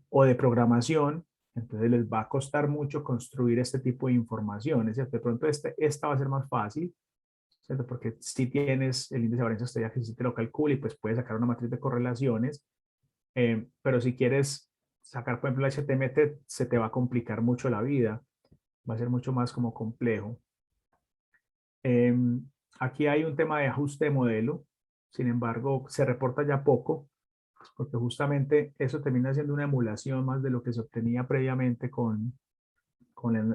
o de programación, entonces les va a costar mucho construir este tipo de información, ¿cierto? De pronto esta va a ser más fácil, ¿cierto? Porque si tienes el índice de varianza estadística que sí te lo calcula y pues puedes sacar una matriz de correlaciones, pero si quieres sacar, por ejemplo, el HTML, se te va a complicar mucho la vida, va a ser mucho más como complejo. Eh, Aquí hay un tema de ajuste de modelo, sin embargo, se reporta ya poco, porque justamente eso termina siendo una emulación más de lo que se obtenía previamente con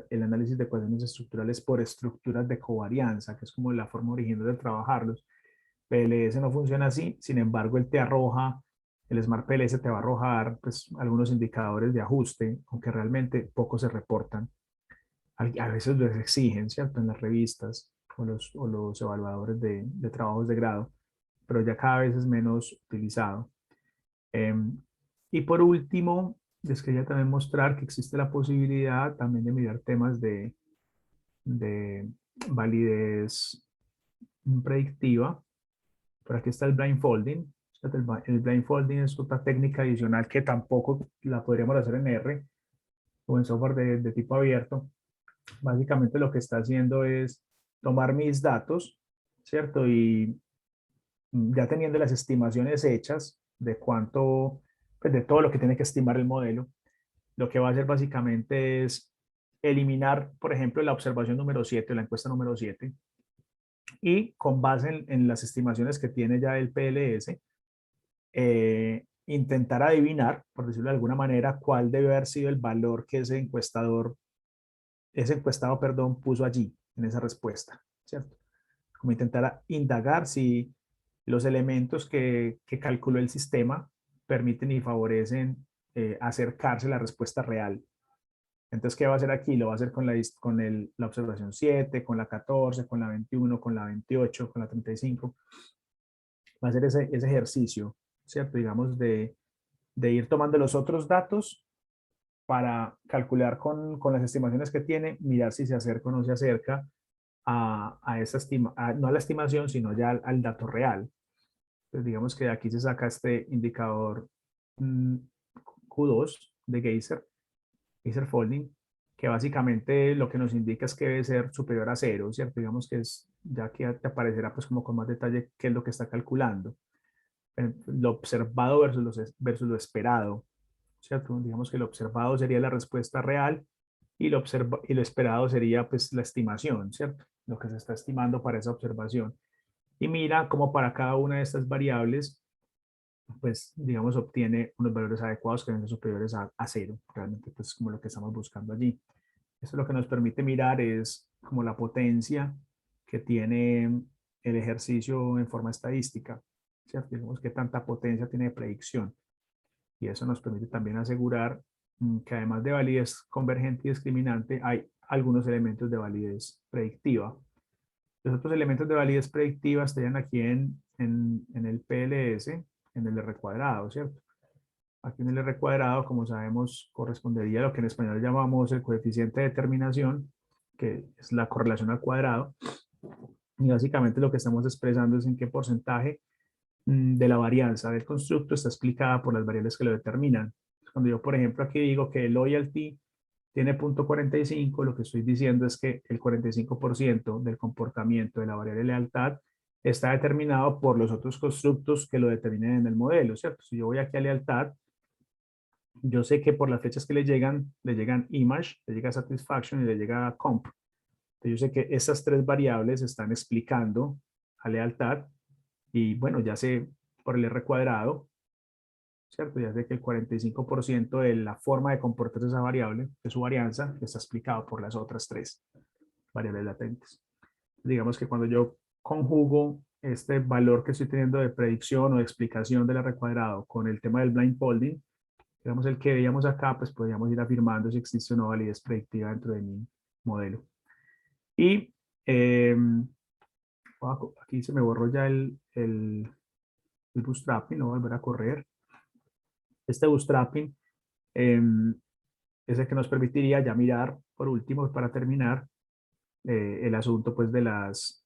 el análisis de ecuaciones estructurales por estructuras de covarianza, que es como la forma original de trabajarlos. PLS no funciona así, sin embargo, el Smart PLS te va a arrojar pues, algunos indicadores de ajuste, aunque realmente pocos se reportan. A veces los exigen, ¿cierto? En las revistas o los evaluadores de trabajos de grado, pero ya cada vez es menos utilizado. Y por último, les quería también mostrar que existe la posibilidad también de mirar temas de validez predictiva. Por aquí está el blindfolding. El blindfolding es otra técnica adicional que tampoco la podríamos hacer en R o en software de tipo abierto. Básicamente lo que está haciendo es tomar mis datos, ¿cierto? Y ya teniendo las estimaciones hechas de cuánto, pues de todo lo que tiene que estimar el modelo, lo que va a hacer básicamente es eliminar, por ejemplo, la observación número 7, la encuesta número 7, y con base en las estimaciones que tiene ya el PLS, intentar adivinar, por decirlo de alguna manera, cuál debe haber sido el valor que ese encuestado, perdón, puso allí, en esa respuesta, ¿cierto? Como intentar indagar si los elementos que calculó el sistema permiten y favorecen acercarse a la respuesta real. Entonces, ¿qué va a hacer aquí? Lo va a hacer con la observación 7, con la 14, con la 21, con la 28, con la 35. Va a hacer ese ejercicio, ¿cierto? Digamos, de ir tomando los otros datos para calcular con las estimaciones que tiene, mirar si se acerca o no se acerca a esa no a la estimación, sino ya al dato real. Entonces, digamos que de aquí se saca este indicador Q2 de Geyser Folding, que básicamente lo que nos indica es que debe ser superior a 0, ¿cierto? Digamos que es, ya que te aparecerá pues como con más detalle qué es lo que está calculando. Lo observado versus lo esperado, ¿cierto? Digamos que lo observado sería la respuesta real y lo esperado sería pues la estimación, ¿cierto? Lo que se está estimando para esa observación. Y mira cómo para cada una de estas variables, pues digamos, obtiene unos valores adecuados que deben ser superiores a 0. Realmente pues como lo que estamos buscando allí. Esto lo que nos permite mirar es como la potencia que tiene el ejercicio en forma estadística, ¿cierto? Digamos que tanta potencia tiene de predicción. Y eso nos permite también asegurar que además de validez convergente y discriminante, hay algunos elementos de validez predictiva. Los otros elementos de validez predictiva estarían aquí en el PLS, en el R cuadrado, ¿cierto? Aquí en el R cuadrado, como sabemos, correspondería a lo que en español llamamos el coeficiente de determinación, que es la correlación al cuadrado. Y básicamente lo que estamos expresando es en qué porcentaje de la varianza del constructo está explicada por las variables que lo determinan. Cuando yo, por ejemplo, aquí digo que el loyalty tiene 0.45, lo que estoy diciendo es que el 45% del comportamiento de la variable lealtad está determinado por los otros constructos que lo determinen en el modelo, ¿cierto? Si yo voy aquí a lealtad, yo sé que por las fechas que le llegan image, le llega satisfaction y le llega comp. Entonces yo sé que esas tres variables están explicando a lealtad y bueno, ya sé por el R cuadrado, ¿cierto? Ya sé que el 45% de la forma de comportarse esa variable, de su varianza, está explicado por las otras tres variables latentes. Digamos que cuando yo conjugo este valor que estoy teniendo de predicción o de explicación del R cuadrado con el tema del blind folding, digamos el que veíamos acá, pues podríamos ir afirmando si existe o no validez predictiva dentro de mi modelo. Y aquí se me borró ya el bootstrapping, lo voy a volver a correr. Este bootstrapping es el que nos permitiría ya mirar, por último, para terminar, el asunto pues de las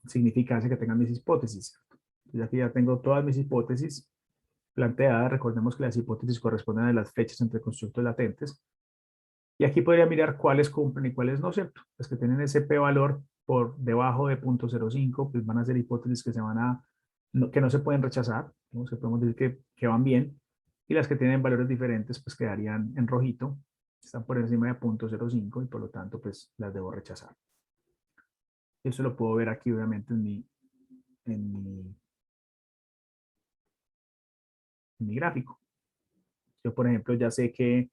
significancias que tengan mis hipótesis. Ya que ya tengo todas mis hipótesis planteadas, recordemos que las hipótesis corresponden a las fechas entre constructos latentes. Y aquí podría mirar cuáles cumplen y cuáles no, ¿cierto? Las que tienen ese p-valor por debajo de 0.05, pues van a ser hipótesis que que no se pueden rechazar, ¿no? Se podemos decir que van bien, y las que tienen valores diferentes, pues quedarían en rojito, están por encima de 0.05 y por lo tanto, pues las debo rechazar. Eso lo puedo ver aquí, obviamente, en mi gráfico. Yo, por ejemplo, ya sé que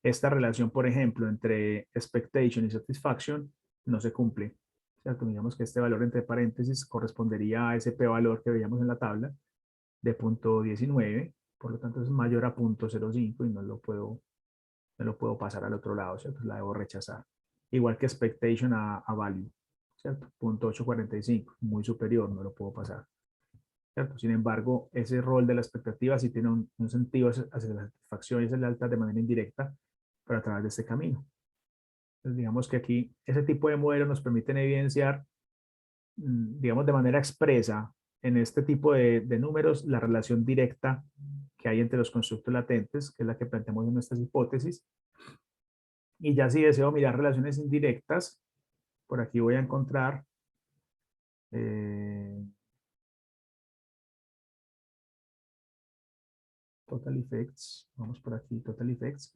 esta relación, por ejemplo, entre expectation y satisfaction no se cumple, ¿cierto? Digamos que este valor entre paréntesis correspondería a ese p-valor que veíamos en la tabla de 0.19, por lo tanto es mayor a 0.05 y no lo puedo pasar al otro lado, ¿cierto? La debo rechazar. Igual que expectation a value, ¿cierto? 0.845, muy superior, no lo puedo pasar, ¿cierto? Sin embargo, ese rol de la expectativa sí tiene un sentido hacia la satisfacción y hacia la lealtad de manera indirecta, pero a través de este camino. Entonces, digamos que aquí ese tipo de modelos nos permiten evidenciar, digamos, de manera expresa en este tipo de números la relación directa que hay entre los constructos latentes, que es la que planteamos en nuestras hipótesis. Y ya si deseo mirar relaciones indirectas, por aquí voy a encontrar total effects. Vamos por aquí, total effects.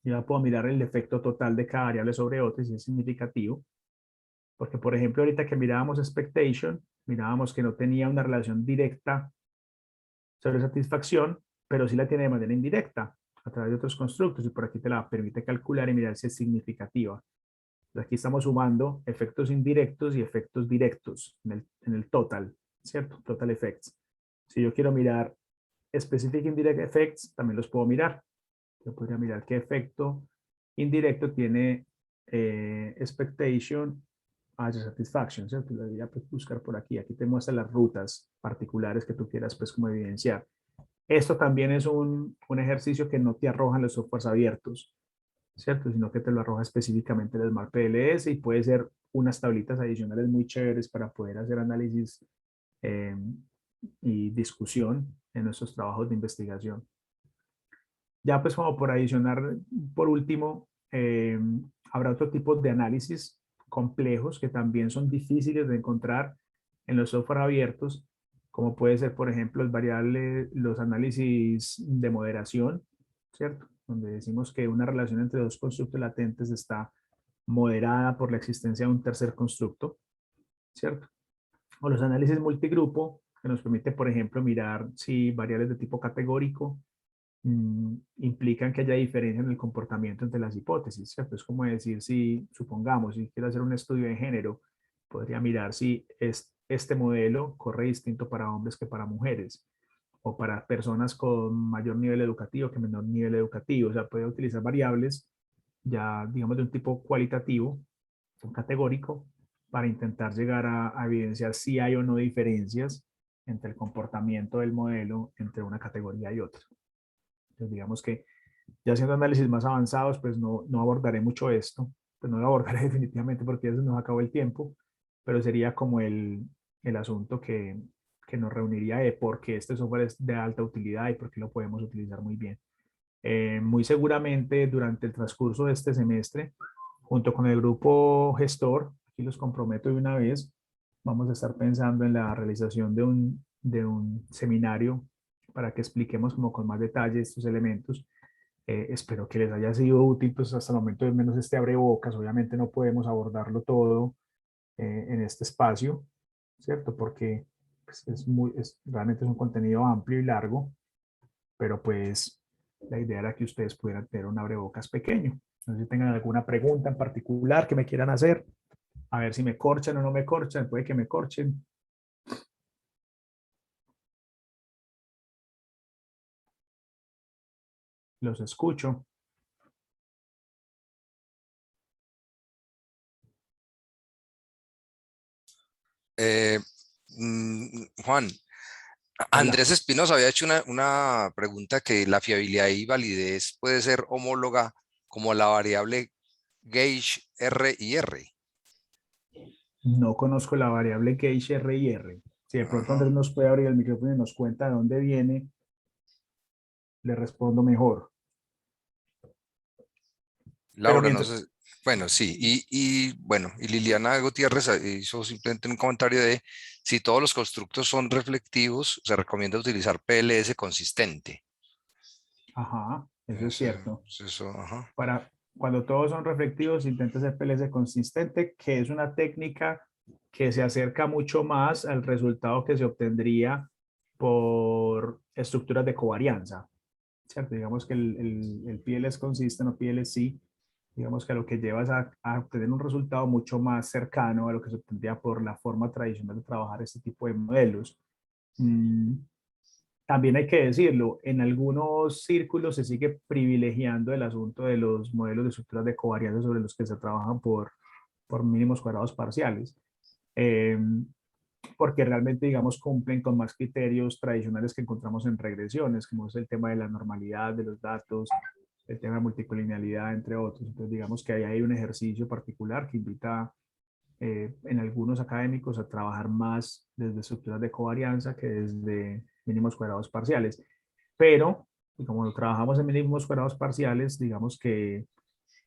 Yo ya puedo mirar el efecto total de cada variable sobre otra si es significativo. Porque, por ejemplo, ahorita que mirábamos expectation, mirábamos que no tenía una relación directa sobre satisfacción, pero sí la tiene de manera indirecta a través de otros constructos y por aquí te la permite calcular y mirar si es significativa. Aquí estamos sumando efectos indirectos y efectos directos en el total, ¿cierto? Total effects. Si yo quiero mirar specific indirect effects, también los puedo mirar. Yo podría mirar qué efecto indirecto tiene expectation a satisfaction, ¿cierto? Lo voy a buscar por aquí. Aquí te muestra las rutas particulares que tú quieras, pues, como evidenciar. Esto también es un ejercicio que no te arrojan los softwares abiertos, ¿cierto? Sino que te lo arroja específicamente el Smart PLS y puede ser unas tablitas adicionales muy chéveres para poder hacer análisis y discusión en nuestros trabajos de investigación. Ya pues como por adicionar, por último, habrá otro tipo de análisis complejos que también son difíciles de encontrar en los software abiertos, como puede ser, por ejemplo, los análisis de moderación, ¿cierto? Donde decimos que una relación entre dos constructos latentes está moderada por la existencia de un tercer constructo, ¿cierto? O los análisis multigrupo, que nos permite, por ejemplo, mirar si variables de tipo categórico implican que haya diferencia en el comportamiento entre las hipótesis, ¿cierto? Es como decir, si supongamos, si quiero hacer un estudio de género, podría mirar si este modelo corre distinto para hombres que para mujeres, o para personas con mayor nivel educativo que menor nivel educativo. O sea, puede utilizar variables ya, digamos, de un tipo cualitativo, un categórico, para intentar llegar a evidenciar si hay o no diferencias entre el comportamiento del modelo entre una categoría y otra. Entonces, digamos que ya haciendo análisis más avanzados, pues no abordaré mucho esto, pues no lo abordaré definitivamente porque ya se nos acabó el tiempo, pero sería como el asunto que nos reuniría de por qué este software es de alta utilidad y por qué lo podemos utilizar muy bien. Muy seguramente durante el transcurso de este semestre, junto con el grupo gestor, aquí los comprometo de una vez, vamos a estar pensando en la realización de un seminario para que expliquemos como con más detalle estos elementos. Espero que les haya sido útil, pues hasta el momento al menos este abrebocas. Obviamente no podemos abordarlo todo en este espacio, ¿cierto? Porque pues, realmente es un contenido amplio y largo, pero pues la idea era que ustedes pudieran tener un abrebocas pequeño. No sé si tengan alguna pregunta en particular que me quieran hacer, a ver si me corchan o no me corchan, puede que me corchen. Los escucho. Juan, Hola. Andrés Espinosa había hecho una pregunta que la fiabilidad y validez puede ser homóloga como la variable gauge R y R. No conozco la variable gauge R y R. Si de pronto Ajá. Andrés nos puede abrir el micrófono y nos cuenta de dónde viene, le respondo mejor. Pero Laura, no mientras, sé. Bueno, sí. Bueno, y Liliana Gutiérrez hizo simplemente un comentario de si todos los constructos son reflectivos, se recomienda utilizar PLS consistente. ajá, eso es cierto. Eso, ajá. Cuando todos son reflectivos, intenta hacer PLS consistente, que es una técnica que se acerca mucho más al resultado que se obtendría por estructuras de covarianza, ¿cierto? Digamos que el PLS consistent o PLC, digamos que a lo que lleva es a obtener un resultado mucho más cercano a lo que se obtendría por la forma tradicional de trabajar este tipo de modelos. También hay que decirlo, en algunos círculos se sigue privilegiando el asunto de los modelos de estructuras de covarianza sobre los que se trabajan por mínimos cuadrados parciales, eh, porque realmente, digamos, cumplen con más criterios tradicionales que encontramos en regresiones, como es el tema de la normalidad de los datos, el tema de multicolinialidad, entre otros. Entonces, digamos que ahí hay un ejercicio particular que invita en algunos académicos a trabajar más desde estructuras de covarianza que desde mínimos cuadrados parciales. Pero, como trabajamos en mínimos cuadrados parciales, digamos que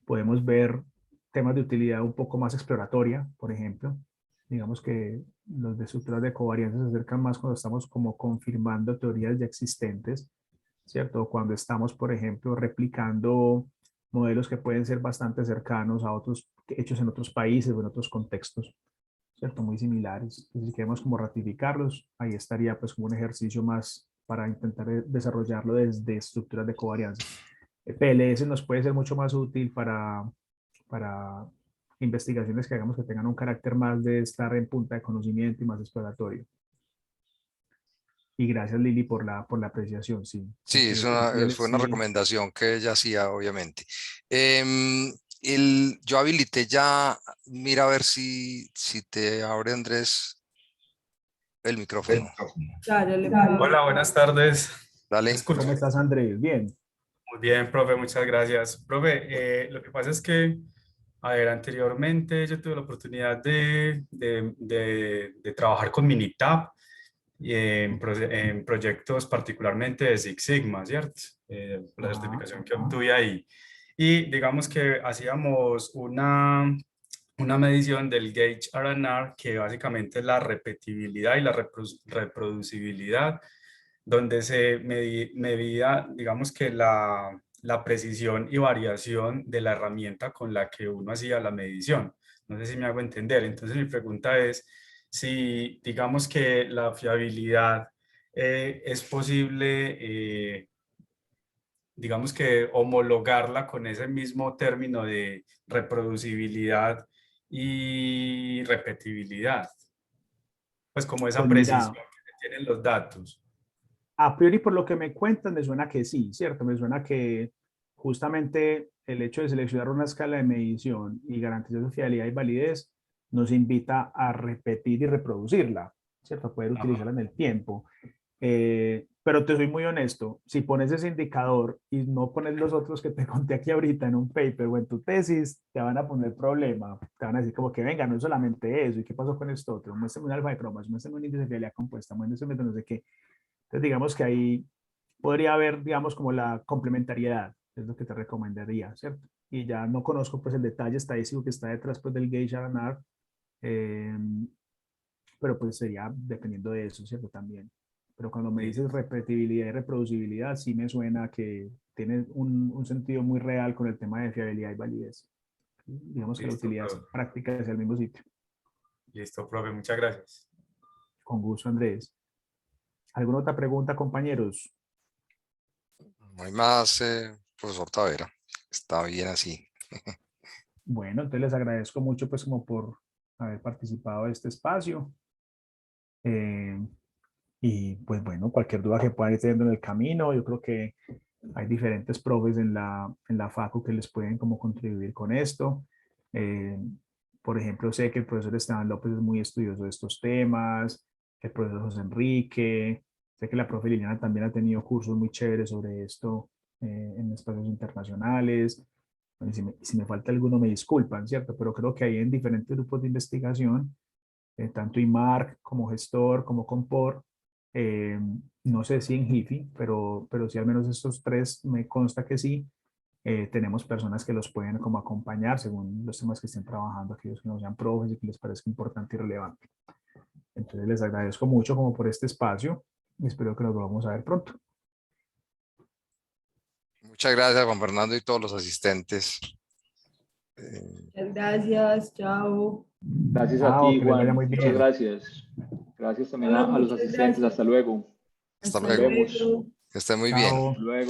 podemos ver temas de utilidad un poco más exploratoria, por ejemplo. Digamos que los de estructuras de covarianza se acercan más cuando estamos como confirmando teorías ya existentes, ¿cierto? Cuando estamos, por ejemplo, replicando modelos que pueden ser bastante cercanos a otros hechos en otros países o en otros contextos, ¿cierto? Muy similares. Entonces, si queremos como ratificarlos, ahí estaría pues como un ejercicio más para intentar desarrollarlo desde estructuras de covarianza. PLS nos puede ser mucho más útil para investigaciones que hagamos que tengan un carácter más de estar en punta de conocimiento y más exploratorio. Y gracias, Lili, por la apreciación. Sí, Sí, fue una sí. recomendación que ella hacía, obviamente. Yo habilité ya, mira a ver si te abre, Andrés, el micrófono. Hola, buenas tardes. Dale. ¿Me escucha? ¿Cómo estás, Andrés? Bien. Muy bien, profe, muchas gracias. Profe, lo que pasa es que, a ver, anteriormente yo tuve la oportunidad de trabajar con Minitab y en proyectos particularmente de Six Sigma, ¿cierto? La certificación que obtuve ahí. Y digamos que hacíamos una medición del Gauge R&R, que básicamente es la repetibilidad y la reproducibilidad, donde se medía, digamos que la precisión y variación de la herramienta con la que uno hacía la medición. No sé si me hago entender. Entonces mi pregunta es si digamos que la fiabilidad es posible, digamos que homologarla con ese mismo término de reproducibilidad y repetibilidad. Pues como esa Pues precisión mira, que tienen los datos. a priori por lo que me cuentan me suena que sí, ¿cierto? Me suena que justamente el hecho de seleccionar una escala de medición y garantizar su fiabilidad y validez nos invita a repetir y reproducirla, ¿cierto? A poder utilizarla en el tiempo. Pero te soy muy honesto, si pones ese indicador y no pones los otros que te conté aquí ahorita en un paper o en tu tesis, te van a poner problema. Te van a decir como que venga, no es solamente eso, ¿y qué pasó con esto otro? Muéstrame un alfa de cromas, muéstrame un índice de fiabilidad compuesta, muéstrame no sé qué. Entonces, digamos que ahí podría haber, digamos, como la complementariedad, es lo que te recomendaría, ¿cierto? Y ya no conozco pues el detalle estadístico que está detrás pues del gauge R&R, pero pues sería dependiendo de eso, ¿cierto? También. Pero cuando me dices repetibilidad y reproducibilidad, sí me suena que tiene un sentido muy real con el tema de fiabilidad y validez. Digamos que la Listo, utilidad profe. práctica es el mismo sitio. Listo, profe, muchas gracias. Con gusto, Andrés. ¿Alguna otra pregunta, compañeros? No hay más, profesor Tavera. Está bien así. Bueno, entonces les agradezco mucho pues como por haber participado de este espacio. Y pues bueno, cualquier duda que puedan ir teniendo en el camino, yo creo que hay diferentes profes en la facu que les pueden como contribuir con esto. Eh, por ejemplo, sé que el profesor Esteban López es muy estudioso de estos temas, el profesor José Enrique, sé que la profe Liliana también ha tenido cursos muy chéveres sobre esto en espacios internacionales. Bueno, si me falta alguno, me disculpan, ¿cierto? Pero creo que hay en diferentes grupos de investigación, tanto IMARC como Gestor, como Compor, no sé si en JIFI, pero sí al menos estos tres me consta que sí. Tenemos personas que los pueden como acompañar según los temas que estén trabajando, aquellos que no sean profes y que les parezca importante y relevante. Entonces les agradezco mucho como por este espacio y espero que nos volvamos a ver pronto. Muchas gracias, Juan Fernando, y todos los asistentes. Muchas gracias, chao. Gracias a Chao, ti, que les vaya Juan. muy Muchas bien. gracias. Gracias también Carlos, a los muchas asistentes. gracias. Hasta luego. Hasta Hasta Nos luego. vemos. luego. Que esté muy bien. Chao. Hasta luego.